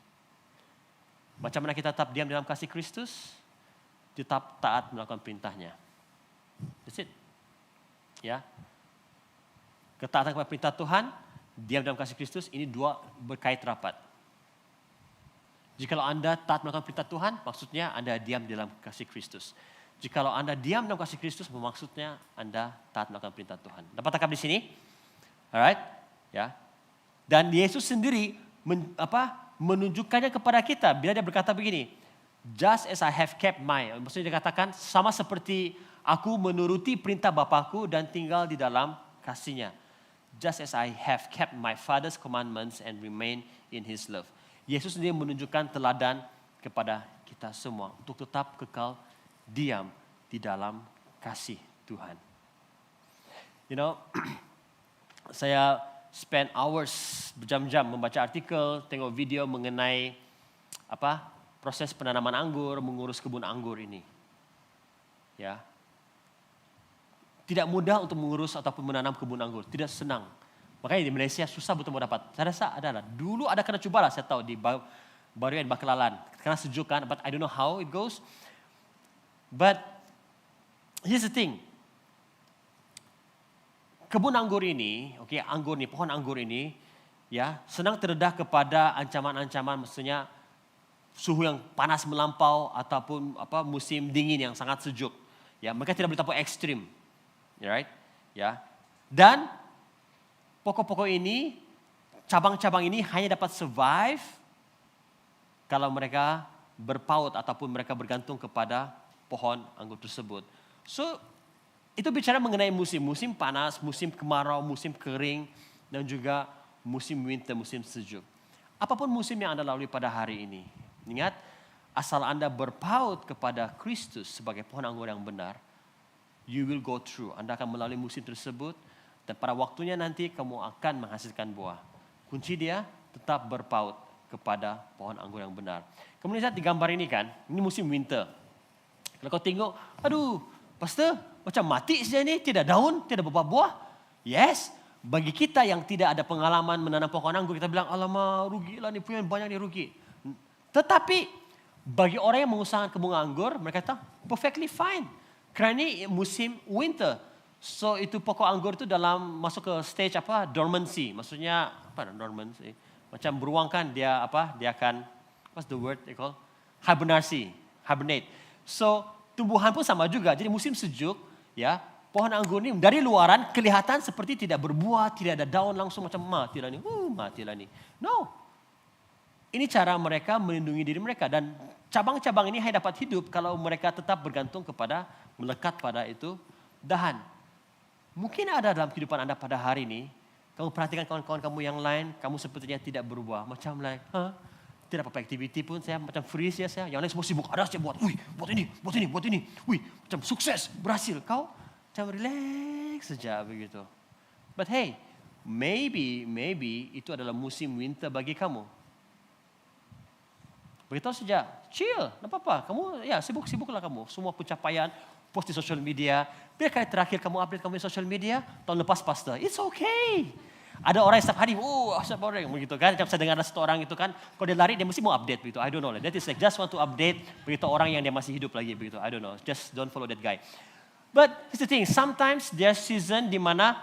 Macam mana kita tetap diam dalam kasih Kristus? Tetap taat melakukan perintahnya. That's it. Ya. Ketaatan kepada perintah Tuhan, diam dalam kasih Kristus, ini dua berkait rapat. Jikalau Anda taat melakukan perintah Tuhan, maksudnya Anda diam dalam kasih Kristus. Jikalau Anda diam dalam kasih Kristus, maksudnya Anda taat melakukan perintah Tuhan. Dapat tangkap di sini? Alright? Ya. Dan Yesus sendiri menunjukkannya kepada kita bila dia berkata begini, just as I have kept my, maksudnya dia katakan sama seperti aku menuruti perintah Bapakku dan tinggal di dalam kasih-Nya. Just as I have kept my Father's commandments and remain in His love. Yesus sendiri menunjukkan teladan kepada kita semua untuk tetap kekal diam di dalam kasih Tuhan. You know, saya spend hours, berjam-jam membaca artikel, tengok video mengenai proses penanaman anggur, mengurus kebun anggur ini. Ya. Tidak mudah untuk mengurus ataupun menanam kebun anggur, tidak senang. Makanya di Malaysia susah betul mau dapat. Saya rasa adalah dulu ada kena cubalah, saya tahu baru yang bakalan. Karena sejuk kan, but I don't know how it goes. But here's the thing. Kebun anggur ini, pohon anggur ini, ya senang terdedah kepada ancaman-ancaman, maksudnya suhu yang panas melampau ataupun musim dingin yang sangat sejuk. Ya, mereka tidak boleh terlalu ekstrim, right? Ya, dan pokok-pokok ini, cabang-cabang ini hanya dapat survive kalau mereka berpaut ataupun mereka bergantung kepada pohon anggur tersebut. So, itu bicara mengenai musim panas, musim kemarau, musim kering, dan juga musim winter, musim sejuk. Apapun musim yang Anda lalui pada hari ini, ingat, asal Anda berpaut kepada Kristus sebagai pohon anggur yang benar, you will go through. Anda akan melalui musim tersebut, dan pada waktunya nanti kamu akan menghasilkan buah. Kunci dia tetap berpaut kepada pohon anggur yang benar. Kamu lihat di gambar ini kan, ini musim winter. Kalau kau tengok, aduh, pastor, macam mati saja ini, tidak daun, tidak berbuah. Yes, bagi kita yang tidak ada pengalaman menanam pohon anggur, kita bilang, alamak, rugilah nih, punya banyak nih rugi. Tetapi bagi orang yang mengusahakan kebun anggur, mereka kata perfectly fine. Kerana ini musim winter. So itu pokok anggur itu masuk ke stage dormancy. Maksudnya dormancy? Macam beruang kan dia akan what's the word they call? Hibernate. So tumbuhan pun sama juga. Jadi musim sejuk, ya, pohon anggur ini dari luaran kelihatan seperti tidak berbuah, tidak ada daun, langsung macam matilah ni. No. Ini cara mereka melindungi diri mereka, dan cabang-cabang ini hanya dapat hidup kalau mereka tetap bergantung kepada, melekat pada itu dahan. Mungkin ada dalam kehidupan Anda pada hari ini, kamu perhatikan kawan-kawan kamu yang lain, kamu sepertinya tidak berubah. Macam tidak apa-apa aktiviti pun, saya macam freeze ya saya. Yang lain semua sibuk, ada saya buat ini. Macam sukses, berhasil. Kau macam relax saja begitu. But hey, maybe itu adalah musim winter bagi kamu. Beritahu saja, chill, tak apa-apa. Kamu ya sibuk-sibuklah kamu. Semua pencapaian, post di social media. Biar kali terakhir kamu update kamu di social media, tahun lepas pastor. It's okay. Ada orang yang setiap hari, setiap orang begitu kan. Macam saya dengar ada satu orang itu kan, kalau dia lari dia mesti mau update begitu. I don't know. That is like just want to update begitu orang yang dia masih hidup lagi begitu. I don't know. Just don't follow that guy. But here's the thing, sometimes there's season di mana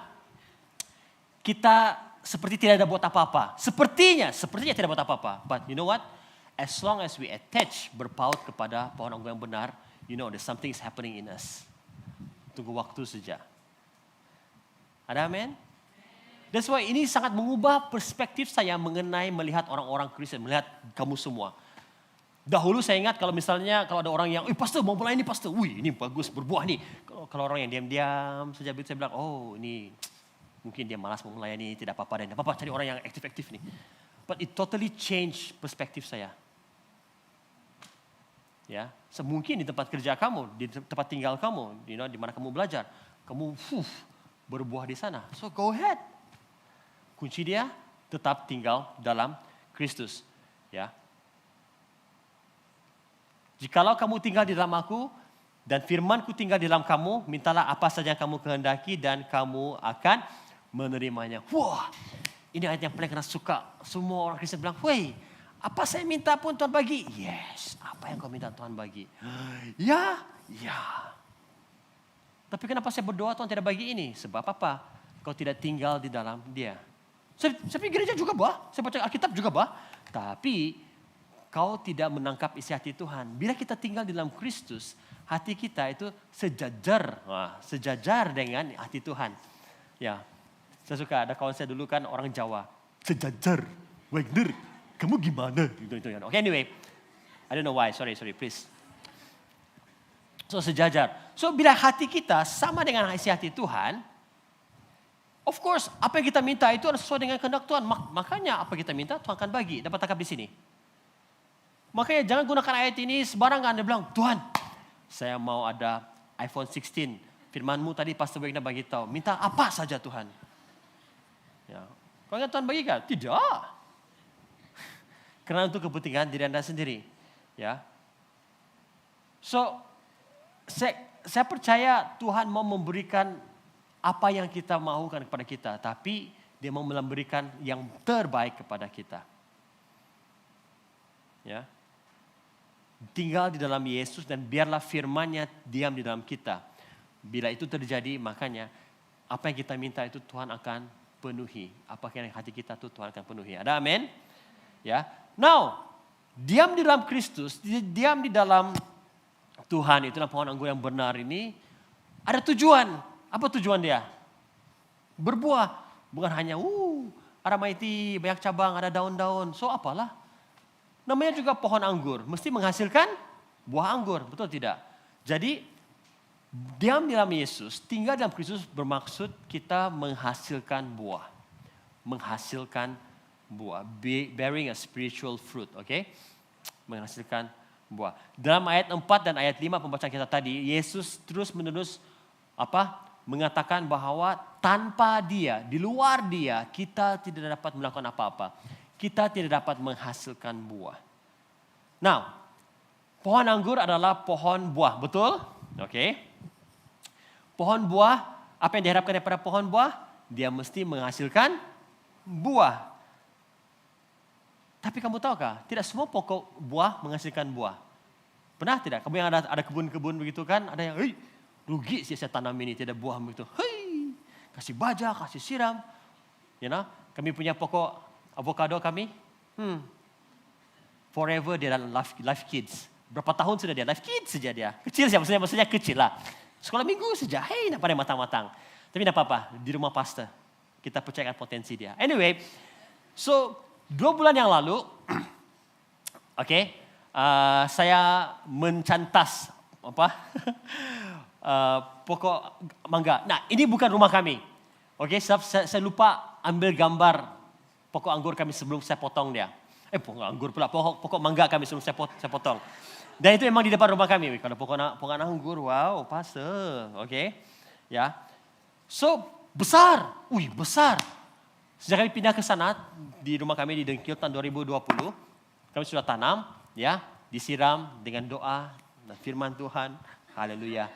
kita seperti tidak ada buat apa-apa. Sepertinya tidak buat apa-apa. But you know what? As long as we attach, berpaut kepada pohon anggur yang benar, you know there's something is happening in us. Tunggu waktu saja. Ada amin? That's why ini sangat mengubah perspektif saya mengenai melihat orang-orang Kristen, melihat kamu semua. Dahulu saya ingat kalau misalnya kalau ada orang yang, pastor mau mulai ini pastor, ini bagus berbuah nih. Kalau orang yang diam-diam saja saya bilang, ini mungkin dia malas mau melayani, tidak apa-apa dan apa-apa cari orang yang aktif-aktif nih. But it totally changed perspektif saya. Ya, semungkin di tempat kerja kamu, di tempat tinggal kamu, di mana kamu belajar, kamu berbuah di sana. So go ahead. Kunci dia tetap tinggal dalam Kristus, ya. Jikalau kamu tinggal di dalam aku dan firmanku tinggal di dalam kamu, mintalah apa saja yang kamu kehendaki dan kamu akan menerimanya. Wah, ini ayat yang paling kena suka. Semua orang Kristen bilang, apa saya minta pun Tuhan bagi? Yes, apa yang kau minta Tuhan bagi? Ya. Tapi kenapa saya berdoa Tuhan tidak bagi ini? Sebab apa? Kau tidak tinggal di dalam dia. Saya pergi gereja juga saya baca Alkitab juga tapi kau tidak menangkap isi hati Tuhan. Bila kita tinggal di dalam Kristus, hati kita itu sejajar dengan hati Tuhan. Ya, saya suka ada kawan saya dulu kan orang Jawa, sejajar, Wagner. Kamu gimana? Okay, anyway. I don't know why. Sorry, please. So, sejajar. So, bila hati kita sama dengan isi hati Tuhan, of course, apa yang kita minta itu adalah sesuai dengan kehendak Tuhan. Makanya apa kita minta, Tuhan akan bagi. Dapat tangkap di sini. Makanya jangan gunakan ayat ini sembarangan. Dia bilang, Tuhan, saya mau ada iPhone 16. Firmanmu tadi Pastor Wagner bagi tahu. Minta apa saja Tuhan. Ya. Kau ingat Tuhan bagi kan? Tidak. Karena untuk kepentingan diri Anda sendiri. Ya. So, saya percaya Tuhan mau memberikan apa yang kita mahukan kepada kita. Tapi dia mau memberikan yang terbaik kepada kita. Ya. Tinggal di dalam Yesus dan biarlah firman-Nya diam di dalam kita. Bila itu terjadi, makanya apa yang kita minta itu Tuhan akan penuhi. Apa yang hati kita itu Tuhan akan penuhi. Ada amin? Ya. Now, diam di dalam Kristus, diam di dalam Tuhan, itu dalam pohon anggur yang benar ini ada tujuan. Apa tujuan dia? Berbuah. Bukan hanya ada maiti, banyak cabang, ada daun-daun. So apalah? Namanya juga pohon anggur. Mesti menghasilkan buah anggur. Betul tidak? Jadi diam di dalam Yesus, tinggal dalam Kristus bermaksud kita menghasilkan buah. Menghasilkan buah. Bearing a spiritual fruit. Okay? Menghasilkan buah. Dalam ayat 4 dan ayat 5 pembacaan kita tadi, Yesus terus menerus mengatakan bahwa tanpa Dia, di luar Dia, kita tidak dapat melakukan apa-apa. Kita tidak dapat menghasilkan buah. Nah, pohon anggur adalah pohon buah, betul? Oke. Pohon buah, apa yang diharapkan daripada pohon buah? Dia mesti menghasilkan buah. Tapi kamu tahukah, tidak semua pokok buah menghasilkan buah. Pernah tidak? Kamu yang ada kebun-kebun begitu kan, ada yang, rugi sih saya tanam ini, tidak buah begitu. Kasih baja, kasih siram. Kami punya pokok avocado kami. Forever dia dalam life kids. Berapa tahun sudah dia life kids saja dia. Kecil saja, maksudnya kecil lah. Sekolah minggu saja, nak pandai matang-matang. Tapi tidak apa-apa, di rumah pastor. Kita percayakan potensi dia. Anyway, so 2 bulan yang lalu, saya mencantas pokok mangga. Nah, ini bukan rumah kami. Saya lupa ambil gambar pokok anggur kami sebelum saya potong dia. Pokok anggur pula, pokok mangga kami sebelum saya potong. Dan itu memang di depan rumah kami. Kalau pokok anggur, wow, pasal. Ya. So, besar. Besar. Sejak kami pindah ke sana, di rumah kami di Dengkil tahun 2020, kami sudah tanam, ya, disiram dengan doa dan firman Tuhan. Haleluya.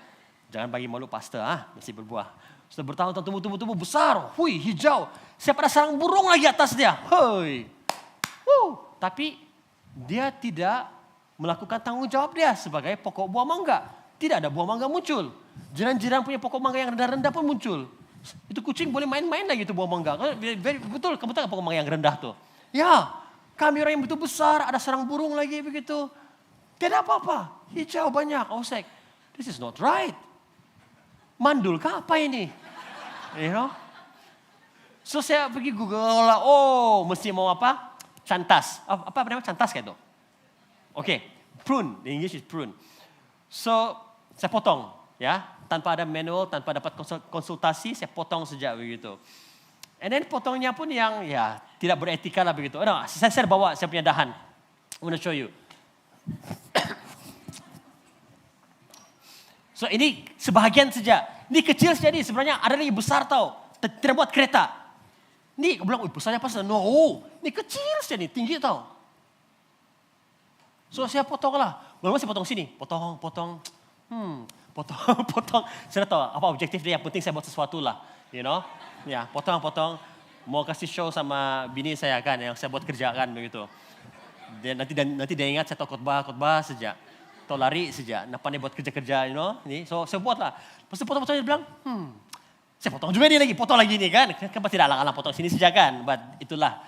Jangan bagi malu pastor, masih berbuah. Sudah bertahun-tahun tumbuh besar, hijau. Siapa ada sarang burung lagi atas dia. Tapi dia tidak melakukan tanggung jawab dia sebagai pokok buah mangga. Tidak ada buah mangga muncul. Jiran-jiran punya pokok mangga yang rendah-rendah pun muncul. Itu kucing boleh main-main lagi itu buah mangga. Betul, kamu tahu pokok mangga yang rendah tuh. Ya, kami orang yang betul besar, ada sarang burung lagi begitu. Tidak apa-apa, hijau banyak. This is not right. Mandul kah apa ini? So saya pergi Google, mesti mau apa? Cantas. Apa namanya cantas kayak itu? Prune. The English is prune. So saya potong, ya, tanpa ada manual, tanpa dapat konsultasi, saya potong sejak begitu. And then potongnya pun yang ya tidak beretika lah begitu. Saya bawa saya punya dahan. I want to show you. So ini sebahagian saja. Ini kecil saja nih, sebenarnya ada lagi besar tau. Tidak buat kereta. Ini aku bilang, besarnya pas? No, ini kecil saja nih, tinggi tau. So saya potong lah. Lalu saya potong sini, potong. Saya tahu apa objektif dia, yang penting saya buat sesuatu lah. Ya, potong. Mau kasih show sama bini saya kan, yang saya buat kerjakan begitu. Nanti dia ingat saya tahu khotbah saja. Atau lari saja, pandai buat kerja-kerja, Ni, so saya buat lah. Pas potong dia bilang, saya potong juga dia lagi, potong lagi ni kan. Kan pasti tidak alang-alang potong sini saja kan. But itulah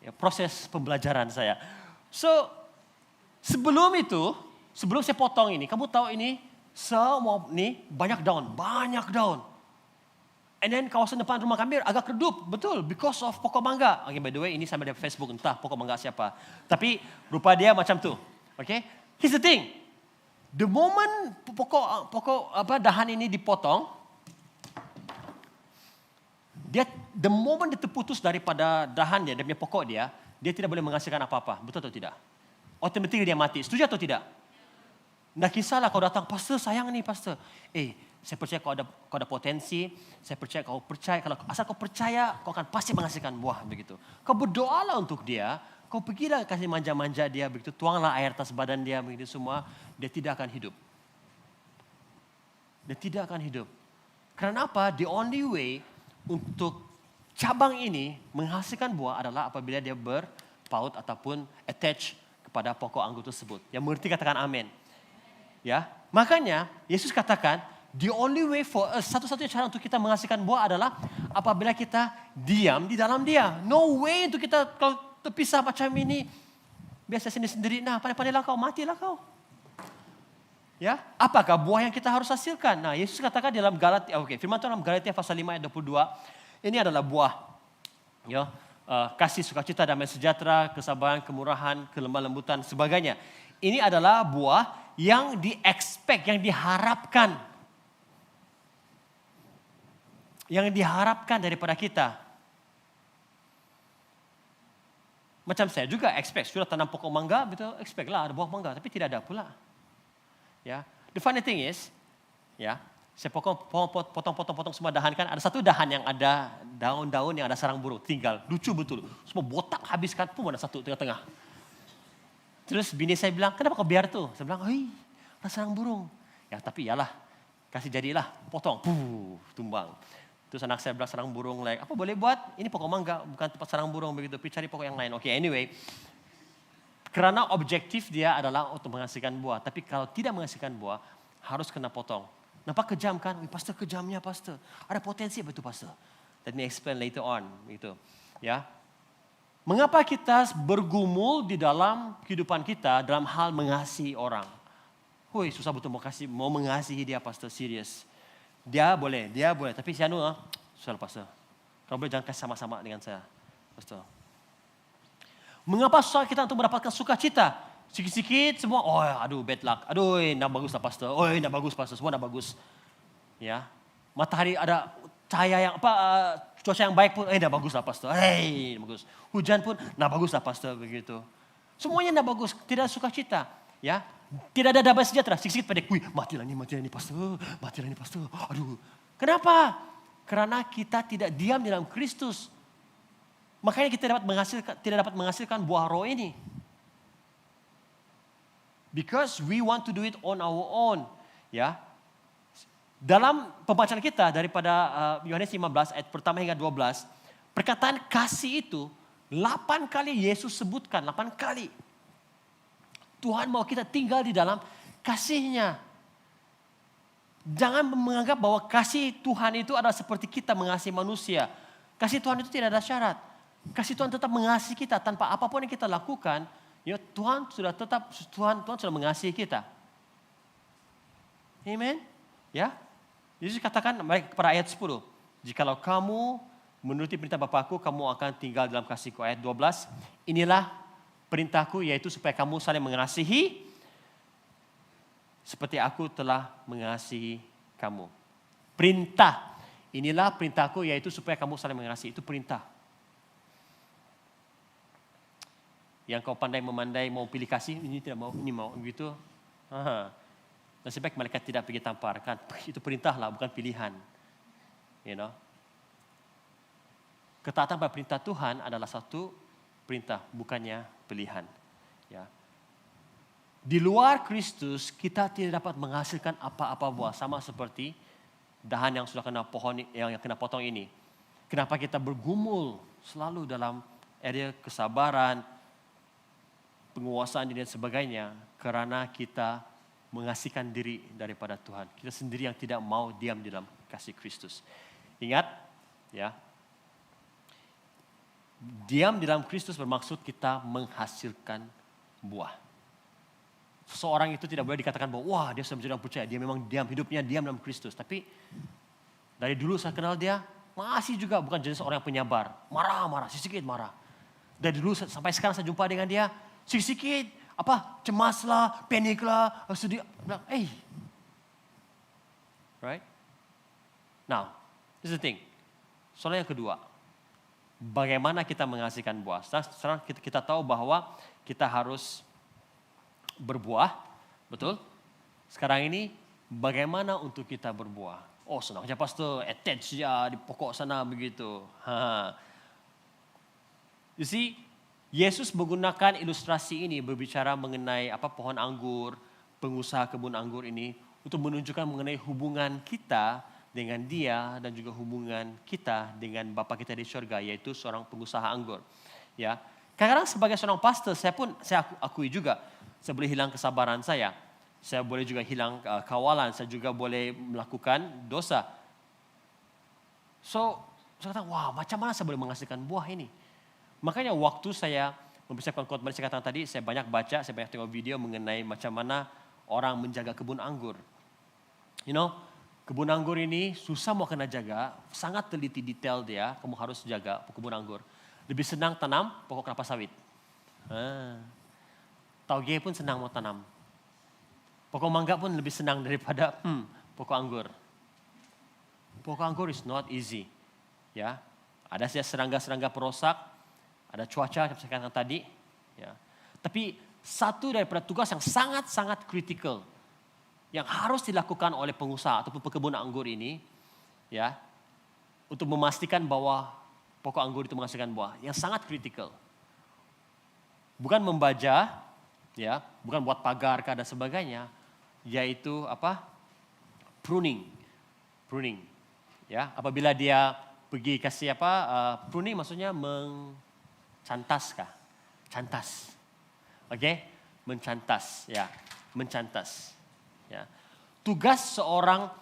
ya, proses pembelajaran saya. So, sebelum saya potong ini, kamu tahu ini, semua ni banyak daun. And then kawasan depan rumah kami agak redup, betul, because of pokok mangga. By the way, ini sama di Facebook, entah pokok mangga siapa. Tapi rupa dia macam tu. Here's the thing. The moment pokok dahan ini dipotong, the moment dia terputus daripada dahan dia punya pokok dia tidak boleh menghasilkan apa-apa. Betul atau tidak? Automatically dia mati. Setuju atau tidak? Nggak kisahlah kau datang, pastor sayang nih pastor. Saya percaya kau ada potensi, saya percaya kau percaya, kalau asal kau percaya kau akan pasti menghasilkan buah begitu. Kau berdoalah untuk dia. Kau pergilah kasih manja-manja dia begitu, tuanglah air atas badan dia begitu semua, dia tidak akan hidup. Dia tidak akan hidup. Karena apa? The only way untuk cabang ini menghasilkan buah adalah apabila dia berpaut ataupun attach kepada pokok anggur tersebut. Yang mengerti katakan amin. Ya, makanya Yesus katakan, the only way for us, satu-satunya cara untuk kita menghasilkan buah adalah apabila kita diam di dalam Dia. No way untuk kita kalau terpisah macam ini, biasa sendiri-sendiri, nah pandai-pandailah kau, matilah kau. Ya, apakah buah yang kita harus hasilkan? Nah, Yesus katakan dalam Galatia, firman Tuhan dalam Galatia pasal 5 ayat 22, ini adalah buah. Ya, kasih, sukacita, damai sejahtera, kesabaran, kemurahan, kelemah lembutan, sebagainya. Ini adalah buah yang di-expect, yang diharapkan. Yang diharapkan daripada kita. Macam saya juga expect, sudah tanam pokok mangga, betul, expect lah ada buah mangga, tapi tidak ada pula. Ya, the funny thing is, ya, saya potong semua dahan kan, ada satu dahan yang ada daun-daun yang ada sarang burung, tinggal, lucu betul, semua botak habiskan pun ada satu tengah-tengah. Terus bini saya bilang, kenapa kau biar tuh? Saya bilang, ada sarang burung. Ya tapi iyalah, kasih jadilah, potong, tumbang. Terus anak saya bilang sarang burung, apa boleh buat? Ini pokok mangga, bukan tempat sarang burung begitu, pergi cari pokok yang lain. Oke, anyway. Karena objektif dia adalah untuk menghasilkan buah. Tapi kalau tidak menghasilkan buah, harus kena potong. Nampak kejam kan? Pastor kejamnya pastor. Ada potensi betul pastor. Let me explain later on. Gitu. Ya. Mengapa kita bergumul di dalam kehidupan kita dalam hal mengasihi orang? Susah betul mau mengasihi dia pastor, serius. Dia boleh. Tapi saya susah pastor. Kalau boleh jangan kasih sama-sama dengan saya, pastor. Mengapa susah kita untuk mendapatkan sukacita? Sikit-sikit semua, bad luck. Nak bagus lah pastor. Nak bagus pastor, semua nak bagus. Ya. Matahari ada cahaya yang cuaca yang baik pun, nak bagus lah pastor. Nak bagus. Hujan pun, nak bagus lah pastor begitu. Semuanya nak bagus, tidak sukacita, ya. Tidak ada damai sejahtera, sikit-sikit pada matilah ni pastor, matilah ni pastor. Kenapa? Karena kita tidak diam di dalam Kristus. Makanya kita tidak dapat menghasilkan buah roh ini. Because we want to do it on our own. Ya. Dalam pembacaan kita daripada Yohanes 15 ayat pertama hingga 12. Perkataan kasih itu 8 kali Yesus sebutkan. 8 kali. Tuhan mau kita tinggal di dalam kasih-Nya. Jangan menganggap bahwa kasih Tuhan itu adalah seperti kita mengasihi manusia. Kasih Tuhan itu tidak ada syarat. Kasih Tuhan tetap mengasihi kita tanpa apapun yang kita lakukan, ya Tuhan sudah mengasihi kita. Amen. Ya. Yesus katakan pada ayat 10, jikalau kamu menuruti perintah Bapa-Ku, kamu akan tinggal dalam kasih-Ku. Ayat 12, inilah perintahku, yaitu supaya kamu saling mengasihi seperti aku telah mengasihi kamu. Perintah. Inilah perintahku, yaitu supaya kamu saling mengasihi. Itu perintah. Yang kau pandai memandai mau pilih kasih, ini tidak mau, ini mau begitu. Nasib baik malaikat tidak pergi tampar kan. Itu perintah lah, bukan pilihan. You know. Ketaatan pada perintah Tuhan adalah satu perintah, bukannya pilihan. Ya. Di luar Kristus kita tidak dapat menghasilkan apa-apa buah, sama seperti dahan yang sudah kena pohon yang kena potong ini. Kenapa kita bergumul selalu dalam area kesabaran, penguasaan dan sebagainya, karena kita mengasihkan diri daripada Tuhan. Kita sendiri yang tidak mau diam di dalam kasih Kristus. Ingat, ya, diam di dalam Kristus bermaksud kita menghasilkan buah. Seseorang itu tidak boleh dikatakan bahwa wah dia sudah menjadi orang percaya, dia memang diam, hidupnya diam dalam Kristus. Tapi dari dulu saya kenal dia, masih juga bukan jenis orang yang penyabar. Marah-marah, sedikit marah. Dari dulu sampai sekarang saya jumpa dengan dia, sedikit cemas lah, panik lah, sedih. Bilang, right? Now, this is the thing. Soal yang kedua, bagaimana kita menghasilkan buah? Sekarang kita tahu bahwa kita harus berbuah, betul? Sekarang ini bagaimana untuk kita berbuah? Senang aja pastor, attach ya di pokok sana begitu. You see, Yesus menggunakan ilustrasi ini berbicara mengenai pohon anggur, pengusaha kebun anggur ini untuk menunjukkan mengenai hubungan kita dengan dia dan juga hubungan kita dengan Bapa kita di surga, yaitu seorang pengusaha anggur. Ya, Kadang-kadang sebagai seorang pastor, saya akui juga, saya boleh hilang kesabaran saya. Saya boleh juga hilang kawalan, saya juga boleh melakukan dosa. So, saya kata, wah macam mana saya boleh menghasilkan buah ini? Makanya waktu saya mempersiapkan khotbah saya katakan tadi, saya banyak baca, saya banyak tengok video mengenai macam mana orang menjaga kebun anggur. You know, kebun anggur ini susah mau kena jaga, sangat teliti detail dia, kamu harus jaga kebun anggur. Lebih senang tanam pokok kelapa sawit. Tauge pun senang mau tanam. Pokok mangga pun lebih senang daripada pokok anggur. Pokok anggur is not easy. Ya, ada serangga-serangga perosak, ada cuaca yang saya katakan tadi. Ya. Tapi satu daripada tugas yang sangat-sangat kritikal yang harus dilakukan oleh pengusaha ataupun pekebun anggur ini, ya, untuk memastikan bahwa pokok anggur itu menghasilkan buah, yang sangat kritikal. Bukan membaja, ya, bukan buat pagar dan sebagainya, yaitu apa? Pruning. Ya, apabila dia pergi kasih pruning maksudnya mencantas kah? Cantas. Oke? Mencantas, ya. Mencantas. Ya. Tugas seorang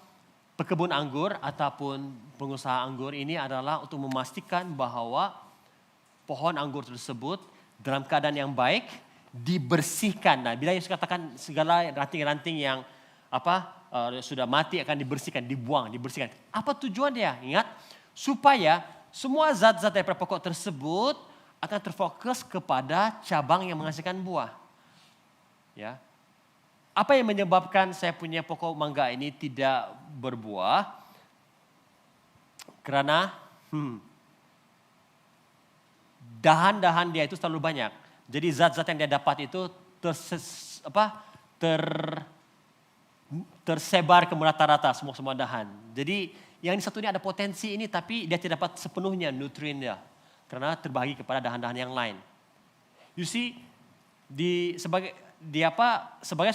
pekebun anggur ataupun pengusaha anggur ini adalah untuk memastikan bahwa pohon anggur tersebut dalam keadaan yang baik, dibersihkan. Nah, bila Yesus katakan segala ranting-ranting yang sudah mati akan dibersihkan, dibuang, dibersihkan. Apa tujuan dia? Ingat, supaya semua zat-zat daripada pokok tersebut akan terfokus kepada cabang yang menghasilkan buah. Ya. Apa yang menyebabkan saya punya pokok mangga ini tidak berbuah? Karena dahan-dahan dia itu terlalu banyak. Jadi zat-zat yang dia dapat itu tersebar ke rata-rata semua dahan. Jadi yang ini satu ini ada potensi ini tapi dia tidak dapat sepenuhnya nutriennya karena terbagi kepada dahan-dahan yang lain. You see, sebagai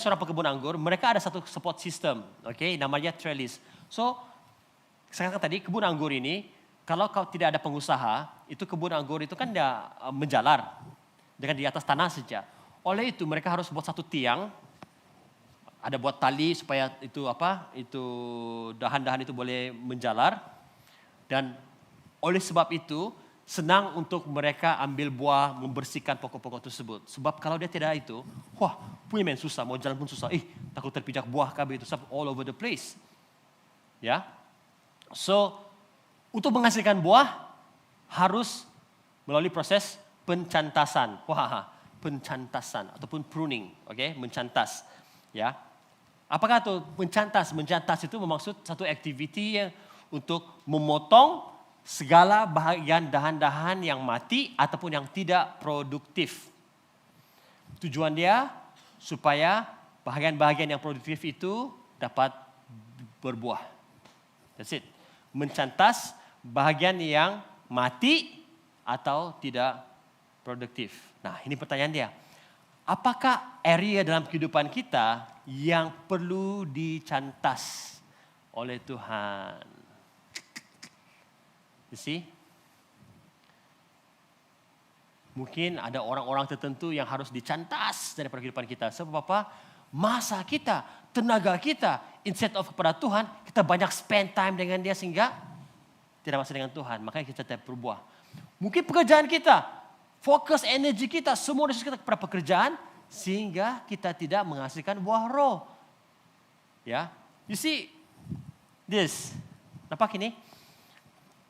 seorang pekebun anggur, mereka ada satu support system, okay, namanya trellis. So, saya katakan tadi kebun anggur ini kalau tidak ada pengusaha, itu kebun anggur itu kan dia menjalar, dia kan di atas tanah saja. Oleh itu mereka harus buat satu tiang. Ada buat tali supaya itu dahan-dahan itu boleh menjalar. Dan oleh sebab itu senang untuk mereka ambil buah, membersihkan pokok-pokok tersebut. Sebab kalau dia tidak itu, punya susah, mau jalan pun susah. Takut terpijak buah kabeh itu all over the place. Ya. So, untuk menghasilkan buah harus melalui proses pencantasan. Pencantasan ataupun pruning, okay? Mencantas. Ya. Apakah itu mencantas? Mencantas itu bermaksud satu aktiviti yang untuk memotong segala bahagian dahan-dahan yang mati ataupun yang tidak produktif. Tujuan dia supaya bahagian-bahagian yang produktif itu dapat berbuah. That's it. Mencantas bahagian yang mati atau tidak produktif. Nah, ini pertanyaan dia. Apakah area dalam kehidupan kita yang perlu dicantas oleh Tuhan? You see? Mungkin ada orang-orang tertentu yang harus dicantas dari kehidupan kita. Sebab apa? Masa kita, tenaga kita, instead of kepada Tuhan, kita banyak spend time dengan dia sehingga tidak masuk dengan Tuhan. Makanya kita tidak berbuah. Mungkin pekerjaan kita, fokus energi kita, semua resursi kita kepada pekerjaan, sehingga kita tidak menghasilkan buah roh. Ya, you see this? Nampak ini?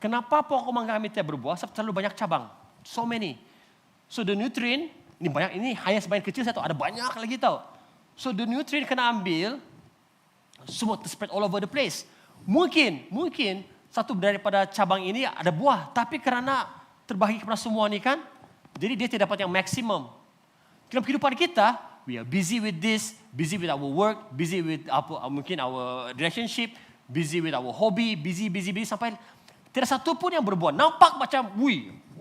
Kenapa pokok mangga kami tidak berbuah? Sebab terlalu banyak cabang, so many. So the nutrient ini banyak, ini hanya sebagian kecil saya tahu, ada banyak lagi tahu. So the nutrient kena ambil, semua spread all over the place. Mungkin satu daripada cabang ini ada buah, tapi karena terbagi kepada semua ini kan, jadi dia tidak dapat yang maksimum. Dalam kehidupan kita, we are busy with this, busy with our work, busy with our relationship, busy with our hobby, busy sampai tidak satu pun yang berbuah. Nampak macam,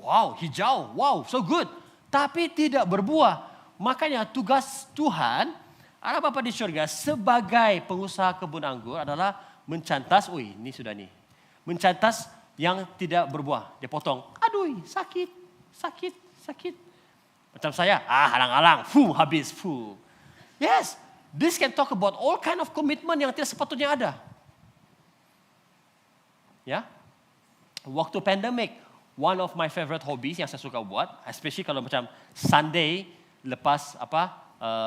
wow, hijau, wow, so good. Tapi tidak berbuah. Makanya tugas Tuhan, Allah Bapa di surga sebagai pengusaha kebun anggur adalah mencantas, ini sudah nih. Mencantas yang tidak berbuah. Dia potong, aduh sakit. Macam saya, halang-halang, habis, Yes, this can talk about all kind of commitment yang tidak sepatutnya ada. Ya, waktu pandemic, one of my favorite hobbies yang saya suka buat, especially kalau macam Sunday lepas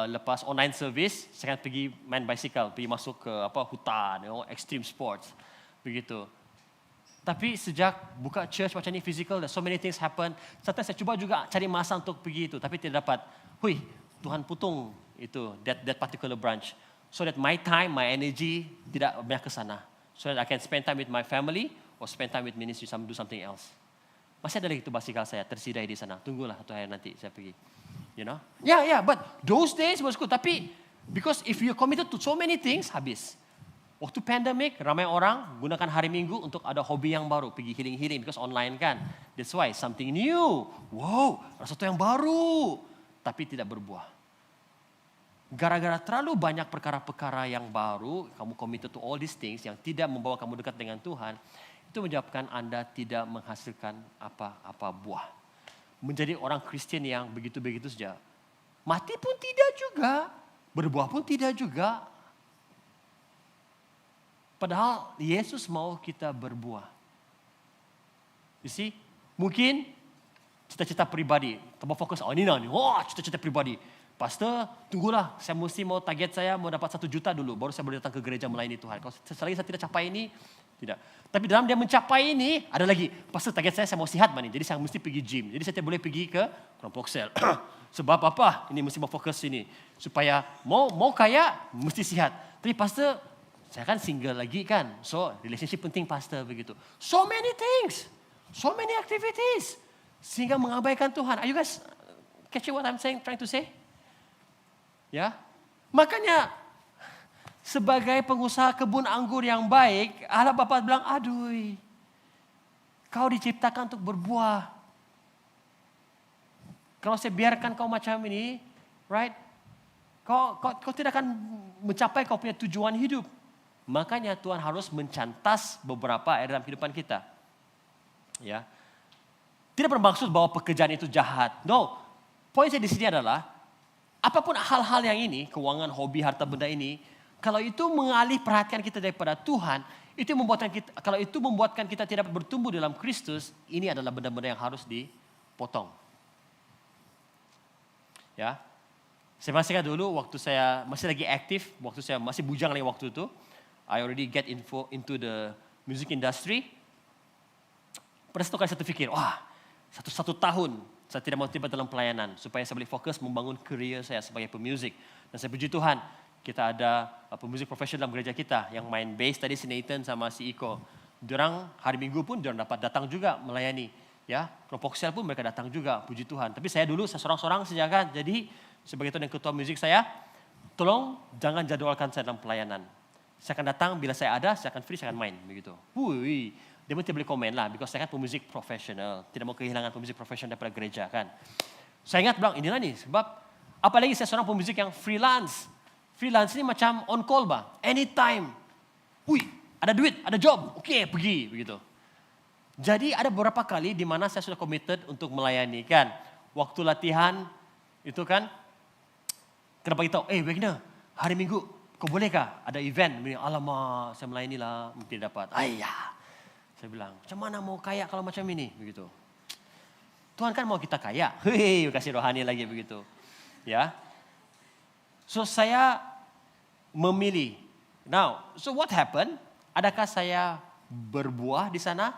lepas online service, saya akan pergi main bicycle, pergi masuk ke hutan, extreme sports, begitu. Tapi sejak buka church macam ni physical, so many things happen. Sometimes saya cuba juga cari masa untuk pergi itu, tapi tidak dapat. Tuhan putung itu that particular branch, so that my time, my energy tidak banyak ke sana, so that I can spend time with my family or spend time with ministry, do something else. Masih ada lagi itu basikal saya tersidai di sana. Tunggulah satu hari nanti saya pergi. You know? Yeah, but those days was good. Tapi because if you committed to so many things, habis. Waktu pandemic, ramai orang gunakan hari Minggu untuk ada hobi yang baru, pergi healing because online kan. That's why something new. Wow, sesuatu yang baru, tapi tidak berbuah. Gara-gara terlalu banyak perkara-perkara yang baru, kamu committed to all these things yang tidak membawa kamu dekat dengan Tuhan, itu menyebabkan Anda tidak menghasilkan apa-apa buah. Menjadi orang Kristen yang begitu-begitu saja. Mati pun tidak juga, berbuah pun tidak juga. Padahal Yesus mau kita berbuah. You see, mungkin cita-cita pribadi, tambah fokus, cita-cita pribadi. Pastor, tunggulah, saya mesti mau target saya mau dapat 1 juta dulu, baru saya boleh datang ke gereja melayani Tuhan. Kalau selagi saya tidak capai ini, tidak. Tapi dalam dia mencapai ini, ada lagi. Pastor, target saya mau sihat, jadi saya mesti pergi gym. Jadi saya tidak boleh pergi ke kelompok sel. Sebab apa? Ini mesti mau fokus sini. Supaya mau kaya, mesti sihat. Tapi pastor, saya kan single lagi kan. So, relationship penting pastor begitu. So many things. So many activities. Sehingga mengabaikan Tuhan. Are you guys catching what I'm trying to say? Ya, makanya sebagai pengusaha kebun anggur yang baik, Allah Bapa bilang, aduh, kau diciptakan untuk berbuah. Kalau saya biarkan kau macam ini, right? Kau tidak akan mencapai kau punya tujuan hidup. Makanya Tuhan harus mencantas beberapa dalam kehidupan kita. Ya, tidak bermaksud bahwa pekerjaan itu jahat. No, poin saya di sini adalah apapun hal-hal yang ini, keuangan, hobi, harta benda ini, kalau itu mengalih perhatian kita daripada Tuhan, kalau itu membuatkan kita tidak bertumbuh dalam Kristus, ini adalah benda-benda yang harus dipotong. Ya, saya masih ingat dulu waktu saya masih lagi aktif, waktu saya masih bujang lagi waktu itu, I already get into the music industry. Pada satu kali saya terfikir, satu tahun saya tidak mau terlibat dalam pelayanan supaya saya boleh fokus membangun career saya sebagai pemuzik. Dan saya puji Tuhan, kita ada pemuzik profesional dalam gereja kita yang main bass tadi, si Nathan sama si Iko. Diorang hari Minggu pun diorang dapat datang juga melayani. Ya, kelompok sel pun mereka datang juga, puji Tuhan. Tapi saya seorang-seorang saja kan. Jadi sebagai ketua muzik saya, tolong jangan jadwalkan saya dalam pelayanan. Saya akan datang bila saya ada, saya akan free, saya akan main begitu. Dia pun tidak boleh komen lah, because saya kan pemuzik profesional. Tidak mau kehilangan pemuzik profesional daripada gereja kan. Saya ingat bilang, inilah nih, sebab apalagi saya seorang pemuzik yang freelance. Freelance ini macam on call anytime. Ada duit, ada job, oke, pergi begitu. Jadi ada beberapa kali di mana saya sudah committed untuk melayani kan. Waktu latihan itu kan, kena beritahu, Wagner, hari Minggu, kau bolehkah ada event? Alamak, saya melayani lah, mungkin dapat. Saya bilang, macam mana mau kaya kalau macam ini? Begitu. Tuhan kan mau kita kaya. Kasih rohani lagi begitu. Ya. So saya memilih. Now, so what happened? Adakah saya berbuah di sana?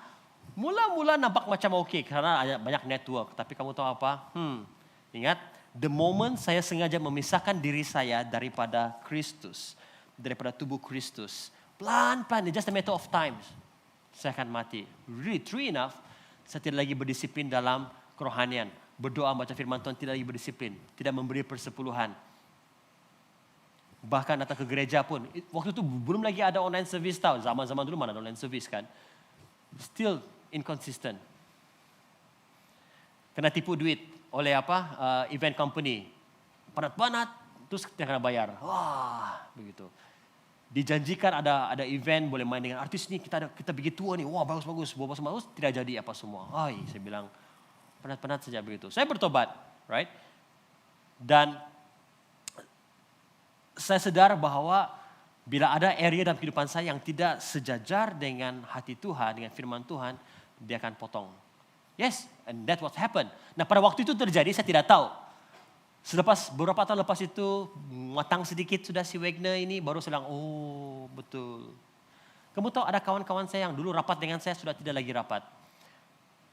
Mula-mula nampak macam oke karena ada banyak network. Tapi kamu tahu apa? Ingat, the moment saya sengaja memisahkan diri saya daripada Kristus, daripada tubuh Kristus, pelan-pelan, just a matter of time, saya akan mati. Really, true enough, saya tidak lagi berdisiplin dalam kerohanian. Berdoa baca firman Tuhan, tidak lagi berdisiplin. Tidak memberi persepuluhan. Bahkan datang ke gereja pun. Waktu itu belum lagi ada online service tahu. Zaman-zaman dulu mana ada online service kan. Still inconsistent. Kena tipu duit oleh event company. Panat-panat, terus dia kena bayar. Begitu. Dijanjikan ada event boleh main dengan artis nih, kita bikin tour nih, bagus-bagus, tidak jadi apa semua. Saya bilang penat-penat saja begitu. Saya bertobat, right? Dan saya sadar bahwa bila ada area dalam kehidupan saya yang tidak sejajar dengan hati Tuhan, dengan firman Tuhan, dia akan potong. Yes, and that what happened. Nah pada waktu itu terjadi saya tidak tahu. Selepas beberapa tahun lepas itu, matang sedikit sudah si Wagner ini, baru saya bilang, oh betul. Kamu tahu ada kawan-kawan saya yang dulu rapat dengan saya sudah tidak lagi rapat.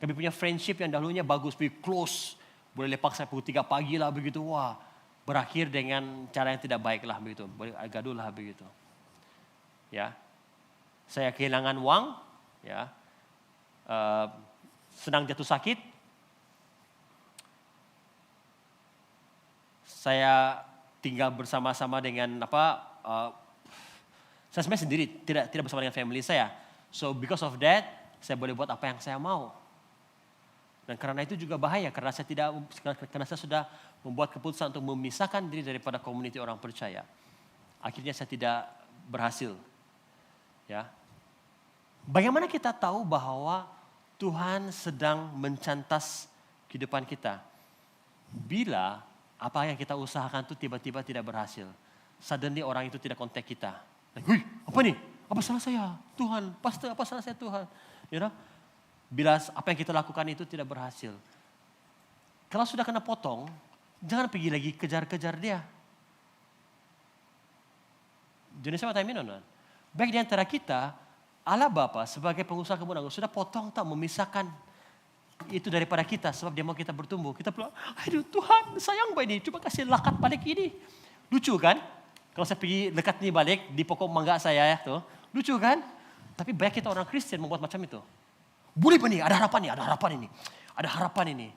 Kami punya friendship yang dahulunya bagus, be close. Boleh lepak saya pukul 3 pagi lah begitu. Wah, berakhir dengan cara yang tidak baik lah begitu. Gaduh lah begitu. Ya, saya kehilangan uang, ya, senang jatuh sakit. Saya tinggal bersama-sama dengan saya sebenarnya sendiri, tidak bersama dengan family saya. So because of that, saya boleh buat apa yang saya mau. Dan karena itu juga bahaya, karena saya sudah membuat keputusan untuk memisahkan diri daripada komuniti orang percaya. Akhirnya saya tidak berhasil. Ya. Bagaimana kita tahu bahwa Tuhan sedang mencantas kehidupan kita? Bila apa yang kita usahakan itu tiba-tiba tidak berhasil. Suddenly orang itu tidak kontak kita. Wih, apa nih? Apa salah saya? Tuhan, pastor, apa salah saya Tuhan? You know? Bila apa yang kita lakukan itu tidak berhasil. Kalau sudah kena potong, jangan pergi lagi kejar-kejar dia. Jadi saya what I mean, baik di antara kita, Allah Bapa sebagai pengusaha kebun anggur sudah potong tak memisahkan itu daripada kita sebab dia mau kita bertumbuh. Kita bilang, aduh Tuhan sayang ini, coba kasih lakat balik ini. Lucu kan? Kalau saya pergi dekat ini balik di pokok mangga saya ya tuh, lucu kan? Tapi banyak kita orang Kristen membuat macam itu. Boleh nih, ada harapan nih, ada harapan ini. Ada harapan ini.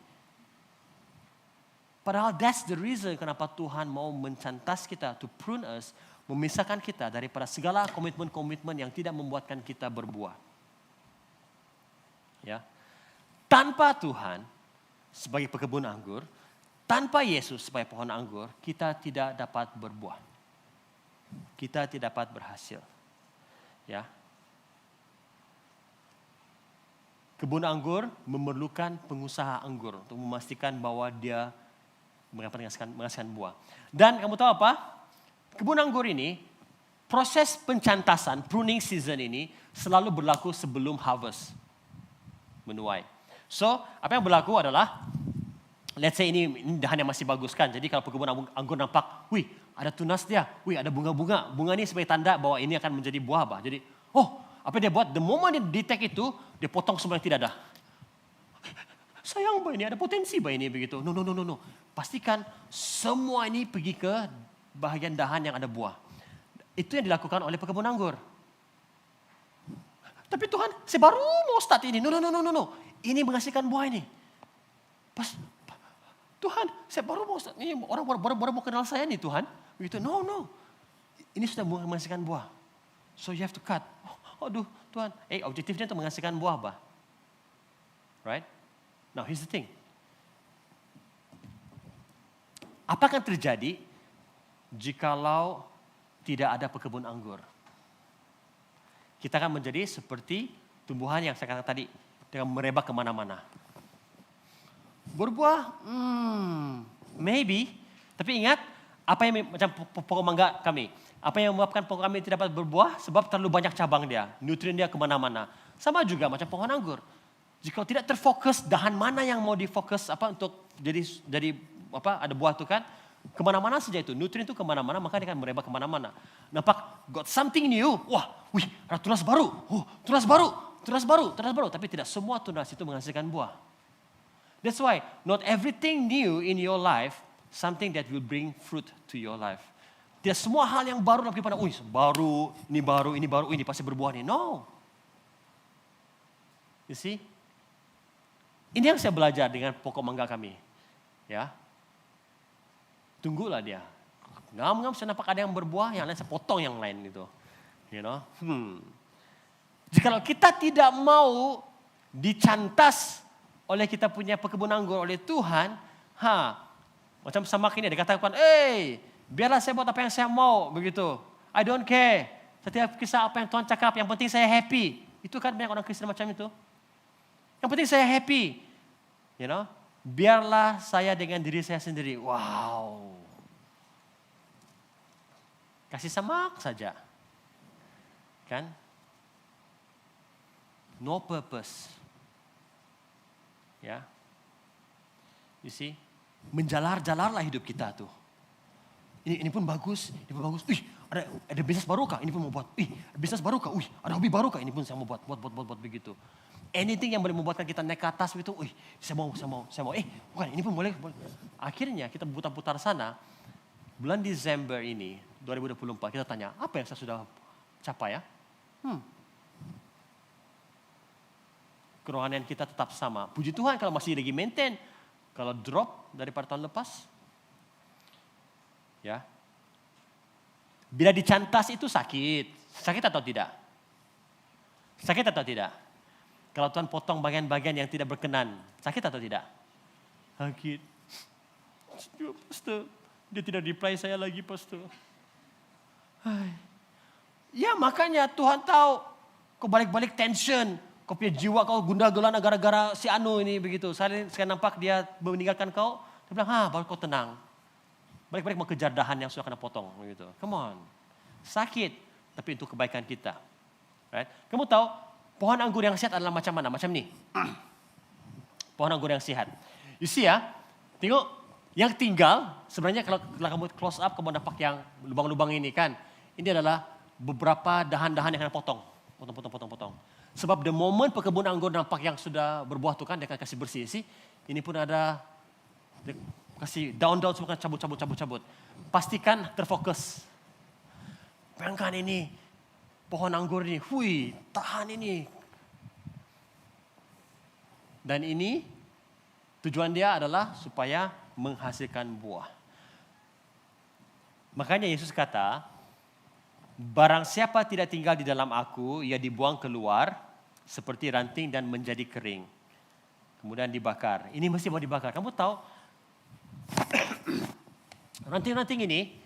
Padahal that's the reason kenapa Tuhan mau mencantas kita, to prune us, memisahkan kita daripada segala komitmen-komitmen yang tidak membuatkan kita berbuah. Ya. Tanpa Tuhan sebagai pekebun anggur, tanpa Yesus sebagai pohon anggur, kita tidak dapat berbuah. Kita tidak dapat berhasil. Ya. Kebun anggur memerlukan pengusaha anggur untuk memastikan bahwa dia menghasilkan buah. Dan kamu tahu apa? Kebun anggur ini, proses pencantasan, pruning season ini selalu berlaku sebelum harvest. Menuai. So, apa yang berlaku adalah, let's say ini dahan yang masih bagus kan. Jadi kalau pekebun anggur nampak, wih ada tunas dia, wih ada bunga-bunga. Bunga ini sebagai tanda bahwa ini akan menjadi buah bah. Jadi, oh apa dia buat? The moment dia detect itu, dia potong semua yang tidak ada. Sayang bah ini, ada potensi bah ini begitu. No. Pastikan semua ini pergi ke bahagian dahan yang ada buah. Itu yang dilakukan oleh pekebun anggur. Tapi Tuhan, saya baru mau start ini. No. Ini menghasilkan buah ini. Tuhan, saya baru mau start. Ini orang baru mau kenal saya nih Tuhan. Begitu, no. Ini sudah menghasilkan buah. So you have to cut. Aduh Tuhan, objektifnya untuk menghasilkan buah bah. Right? Now here's the thing. Apa akan terjadi jikalau tidak ada pekebun anggur? Kita akan menjadi seperti tumbuhan yang saya katakan tadi, dengan merebak kemana-mana. Berbuah, maybe. Tapi ingat, apa yang macam pokok mangga kami. Apa yang menyebabkan pokok kami tidak dapat berbuah? Sebab terlalu banyak cabang dia, nutrien dia kemana-mana. Sama juga macam pohon anggur. Jika tidak terfokus, dahan mana yang mau difokus untuk jadi ada buah itu kan? Kemana-mana saja itu, nutrien itu kemana-mana, maka dia akan merebak kemana-mana. Nampak, got something new, wih, ada tunas baru, tunas baru. Tapi tidak semua tunas itu menghasilkan buah. That's why not everything new in your life, something that will bring fruit to your life. Tidak semua hal yang baru dalam kehidupan, ini pasti berbuah nih. No. You see? Ini yang saya belajar dengan pokok mangga kami. Ya. Tunggulah dia. Ngam-ngam saya nampak ada yang berbuah, yang lain saya potong yang lain gitu. You know? Jikalau kita tidak mau dicantas oleh kita punya pekebun anggur oleh Tuhan, macam sama kini dia katakan, biarlah saya buat apa yang saya mau begitu. I don't care. Setiap kisah apa yang Tuhan cakap, yang penting saya happy. Itu kan banyak orang Kristen macam itu. Yang penting saya happy. You know? biarlah saya dengan diri saya sendiri. Wow. Kasih semak saja. Kan? No purpose. Ya. You see? Menjalar-jalarlah hidup kita tuh. Ini pun bagus, ini pun bagus. Ada bisnis baru kah? Ini pun mau buat. Bisnis baru kah? Ada hobi baru kah? Ini pun saya mau buat begitu. Anything yang boleh membuatkan kita naik ke atas itu, saya mau. Bukan, ini pun boleh. Akhirnya kita putar-putar sana. Bulan Desember ini, 2024, kita tanya, apa yang saya sudah capai ya? Kerohanian kita tetap sama. Puji Tuhan kalau masih lagi maintain. Kalau drop daripada tahun lepas. Ya. Bila dicantas itu sakit. Sakit atau tidak? Sakit atau tidak? Kalau Tuhan potong bagian-bagian yang tidak berkenan. Sakit atau tidak? Sakit. Pastor, dia tidak reply saya lagi, Pastor. Ya makanya Tuhan tahu. Kau balik-balik tension. Kau punya jiwa kau gundah gulana gara-gara si Anu ini begitu. Saya nampak dia meninggalkan kau. Dia bilang, baru kau tenang. Balik-balik mau kejar dahan yang sudah kena potong. Begitu. Come on. Sakit. Tapi itu kebaikan kita. Right? Kamu tahu pohon anggur yang sehat adalah macam mana? Macam ni. Pohon anggur yang sehat. You see ya. Tengok. Yang tinggal. Sebenarnya kalau kamu close up. Kamu nampak yang lubang-lubang ini kan. Ini adalah beberapa dahan-dahan yang kena potong. Potong. Sebab the moment pekebun anggur nampak yang sudah berbuah tu kan, dia akan kasih bersih. See? Ini pun ada, dia kasih daun-daun semua kan cabut. Pastikan terfokus. Bayangkan ini, pohon anggur ini, tahan ini. Dan ini, tujuan dia adalah supaya menghasilkan buah. Makanya Yesus kata, barang siapa tidak tinggal di dalam aku, ia dibuang keluar seperti ranting dan menjadi kering. Kemudian dibakar. Ini mesti mau dibakar. Kamu tahu, ranting-ranting ini,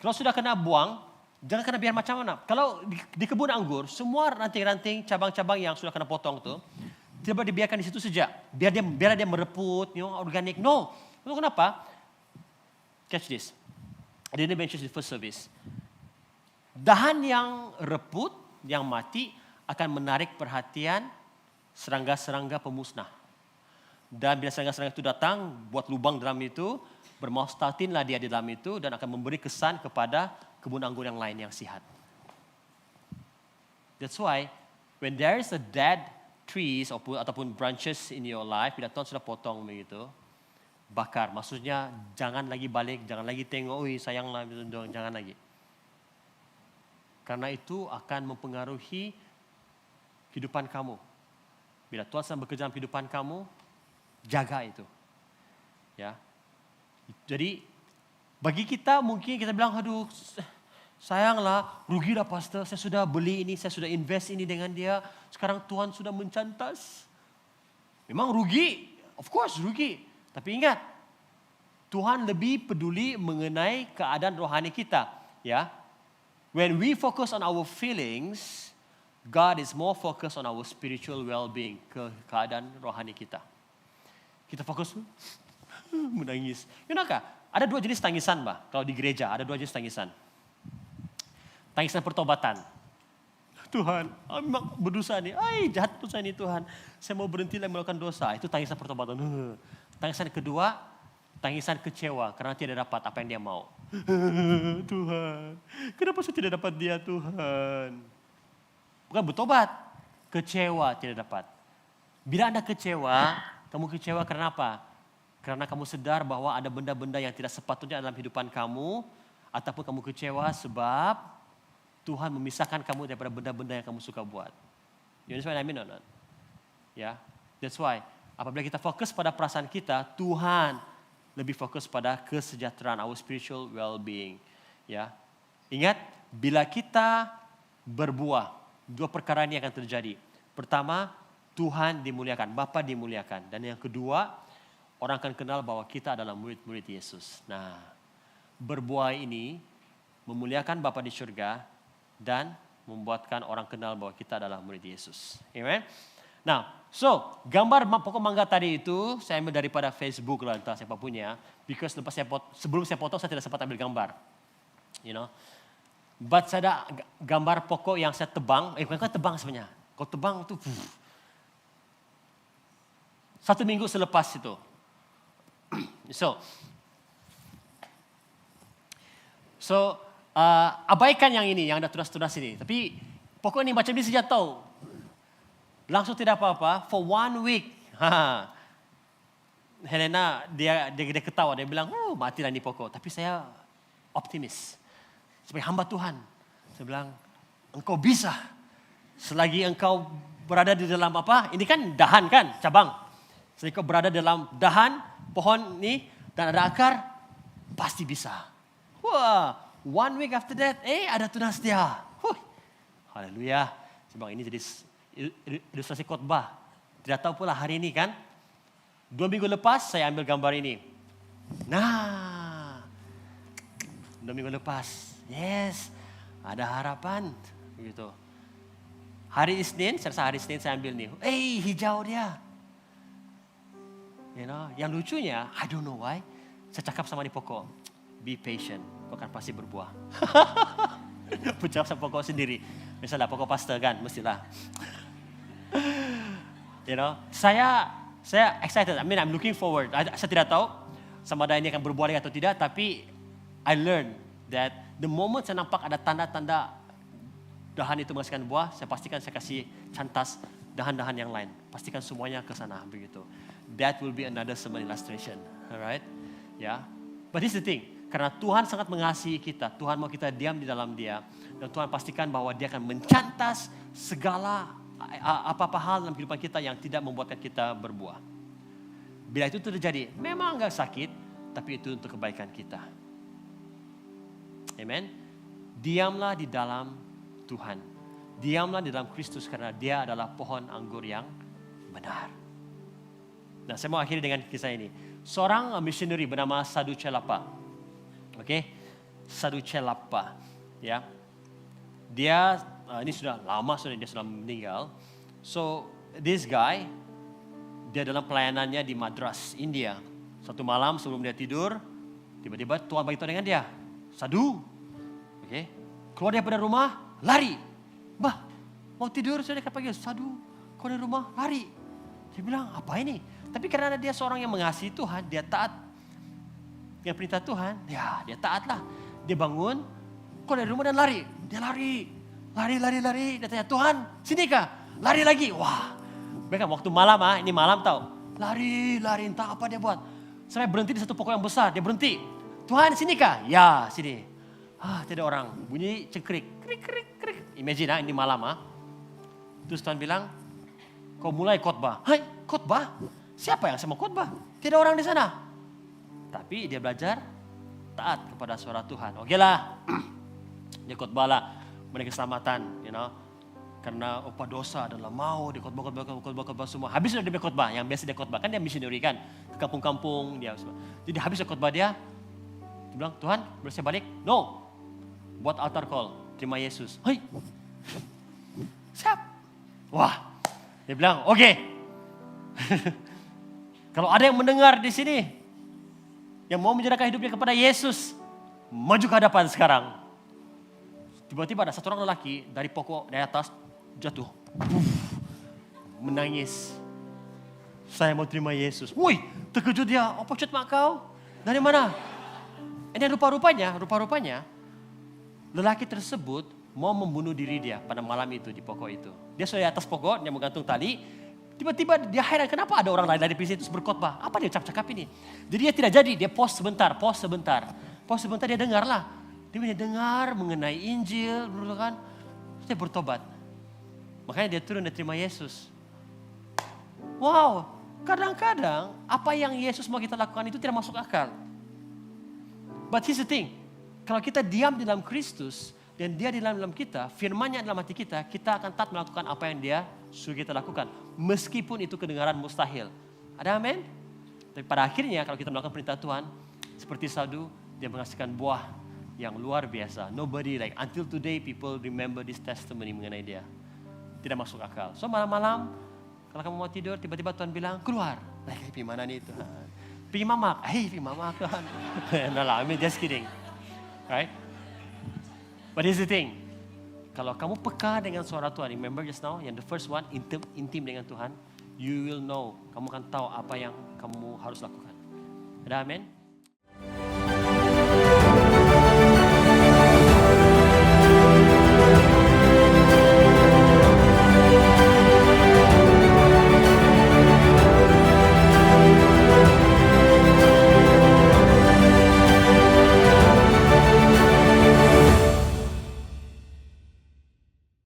kalau sudah kena buang, jangan kena biar macam mana. Kalau di kebun anggur, semua ranting-ranting, cabang-cabang yang sudah kena potong tuh, tidak dibiarkan di situ saja. Biar dia mereput, organik. No. Itu kenapa? Catch this. I didn't mention the first service. Dahan yang reput, yang mati, akan menarik perhatian serangga-serangga pemusnah. Dan bila serangga-serangga itu datang, buat lubang dalam itu, bermaustatinlah dia di dalam itu, dan akan memberi kesan kepada kebun anggur yang lain yang sihat. That's why, when there is a dead trees ataupun branches in your life, bila Tuhan sudah potong begitu, bakar. Maksudnya, jangan lagi balik, jangan lagi tengok, sayanglah, jangan lagi. Karena itu akan mempengaruhi kehidupan kamu. Bila Tuhan sedang bekerja dalam kehidupan kamu, jaga itu. Ya. Jadi bagi kita mungkin kita bilang, aduh sayanglah, rugi dah pastor, saya sudah beli ini, saya sudah invest ini dengan dia, sekarang Tuhan sudah mencantas. Memang rugi, of course rugi. Tapi ingat, Tuhan lebih peduli mengenai keadaan rohani kita. Ya. When we focus on our feelings, God is more focused on our spiritual well-being, keadaan rohani kita. Kita fokus menangis. Kenapa? Ada dua jenis tangisan, Mbak. Kalau di gereja ada dua jenis tangisan. Tangisan pertobatan. Tuhan, memang berdosa nih. Jahat dosa ini Tuhan. Saya mau berhenti melakukan dosa. Itu tangisan pertobatan. Tangisan kedua, tangisan kecewa karena tidak dapat apa yang dia mau. Tuhan, kenapa saya tidak dapat dia Tuhan? Bukan bertobat, kecewa tidak dapat. Bila Anda kecewa, kamu kecewa karena apa? Karena kamu sadar bahwa ada benda-benda yang tidak sepatutnya dalam kehidupan kamu, ataupun kamu kecewa sebab Tuhan memisahkan kamu daripada benda-benda yang kamu suka buat. You understand what I mean or not? Ya, that's why apabila kita fokus pada perasaan kita, Tuhan lebih fokus pada kesejahteraan, our spiritual well-being. Ya, ingat, bila kita berbuah, dua perkara ini akan terjadi. Pertama, Tuhan dimuliakan, Bapa dimuliakan. Dan yang kedua, orang akan kenal bahwa kita adalah murid-murid Yesus. Nah, berbuah ini memuliakan Bapa di surga dan membuatkan orang kenal bahwa kita adalah murid Yesus. Amen. Nah, gambar pokok mangga tadi itu saya ambil daripada Facebook lah, entah siapa punya. Because sebelum saya potong saya tidak sempat ambil gambar. You know. But saya ada gambar pokok yang saya tebang. Bukan tebang sebenarnya. Kalau tebang itu 1 minggu selepas itu. Abaikan yang ini, yang ada tunas-tunas ini. Tapi pokok ini macam ini saja tahu. Langsung tidak apa-apa, for 1 week. Helena, dia ketawa, dia bilang, matilah ini pokok. Tapi saya optimis. Sebagai hamba Tuhan. Saya bilang, engkau bisa. Selagi engkau berada di dalam apa? Ini kan dahan kan, cabang. Selagi engkau berada dalam dahan, pohon ini, dan ada akar, pasti bisa. Wah, 1 week after that, ada tunas dia. Haleluya. Sebab ini jadi ilustrasi khotbah. Tidak tahu pula hari ini kan. 2 minggu lepas saya ambil gambar ini. Nah, 2 minggu lepas. Yes, ada harapan. Begitu. Hari Isnin, hari Isnin saya ambil nih. Hijau dia. You know, yang lucunya, I don't know why. Saya cakap sama di pokok, be patient, kau akan pasti berbuah. Ucap sama pokok sendiri. Misalnya pokok pastor kan, mestilah. You know, saya excited. I mean, I'm looking forward. Saya tidak tahu sama ada ini akan berbuah atau tidak, tapi I learned that the moment saya nampak ada tanda-tanda dahan itu menghasilkan buah, saya pastikan saya kasih cantas dahan-dahan yang lain. Pastikan semuanya ke sana begitu. That will be another sermon illustration, alright? Ya. But this is the thing, karena Tuhan sangat mengasihi kita, Tuhan mau kita diam di dalam Dia, dan Tuhan pastikan bahwa Dia akan mencantas segala apa-apa hal dalam kehidupan kita yang tidak membuatkan kita berbuah. Bila itu terjadi, memang agak sakit, tapi itu untuk kebaikan kita. Amen. Diamlah di dalam Tuhan. Diamlah di dalam Kristus karena Dia adalah pohon anggur yang benar. Nah, saya mau akhiri dengan kisah ini. Seorang missionary bernama Sadhu Chelappa. Oke. Sadhu Chelappa, ya. Dia ini sudah lama dia sudah meninggal. So, this guy dia dalam pelayanannya di Madras, India. Satu malam sebelum dia tidur, tiba-tiba Tuhan beritahu dengan dia, Sadhu, oke, keluar daripada rumah, lari. Bah, mau tidur sudah dekat pagi, Sadhu, keluar dari rumah, lari. Dia bilang, apa ini? Tapi karena dia seorang yang mengasihi Tuhan, dia taat dengan perintah Tuhan, ya dia taatlah. Dia bangun, keluar dari rumah dan lari. Dia lari. Dia tanya, Tuhan, sini kah? Lari lagi. Wah, mereka waktu malam, ini malam tau. Lari, entah apa dia buat. Sampai berhenti di satu pokok yang besar, dia berhenti. Tuhan, sini kah? Ya, sini. Tidak orang. Bunyi cengkrik. Krik. Imagine, ini malam. Terus Tuhan bilang, kau mulai khotbah. Hai, khotbah? Siapa yang sama khotbah? Tidak orang di sana. Tapi dia belajar taat kepada suara Tuhan. Oke lah. Dia khotbah lah mengenai keselamatan, you know. Karena upah dosa adalah mau di khotbah semua. Habis dia khotbah, yang biasa dia khotbah kan dia missionary kan, ke kampung-kampung dia. Jadi habis khotbah dia bilang, Tuhan, boleh saya balik? No. Buat altar call, terima Yesus. Hai. Siap. Wah. Dia bilang, oke. Kalau ada yang mendengar di sini yang mau menyerahkan hidupnya kepada Yesus, maju ke hadapan sekarang. Tiba-tiba ada satu orang lelaki dari pokok dari atas jatuh. Menangis. Saya mau terima Yesus. Woi, terkejut dia. Apa cut mak kau? Dari mana? Ini rupa-rupanya lelaki tersebut mau membunuh diri dia pada malam itu di pokok itu. Dia sudah di atas pokok, dia menggantung tali. Tiba-tiba dia heran kenapa ada orang lain dari sini terus berkhotbah. Apa dia cakap ini? Jadi dia tidak jadi, dia pause sebentar. Dia dengarlah. Dia dengar mengenai Injil, kan? Dia bertobat. Makanya dia turun dan terima Yesus. Wow, kadang-kadang apa yang Yesus mau kita lakukan itu tidak masuk akal. But here's the thing, kalau kita diam di dalam Kristus dan Dia di dalam kita, firman-Nya dalam hati kita, kita akan taat melakukan apa yang Dia suruh kita lakukan. Meskipun itu kedengaran mustahil. Ada amin? Tapi pada akhirnya kalau kita melakukan perintah Tuhan, seperti Sadhu, dia menghasilkan buah yang luar biasa. Nobody like until today people remember this testimony mengenai dia. Tidak masuk akal. So malam-malam Kalau kamu mau tidur, tiba-tiba Tuhan bilang, keluar. Pergi mana nih Tuhan? Pergi mamak. Pergi mamak Tuhan. No lah, I mean just kidding. Right? But here's the thing. Kalau kamu peka dengan suara Tuhan, remember just now, yang the first one, intim dengan Tuhan, you will know, kamu akan tahu apa yang kamu harus lakukan. Ada amin?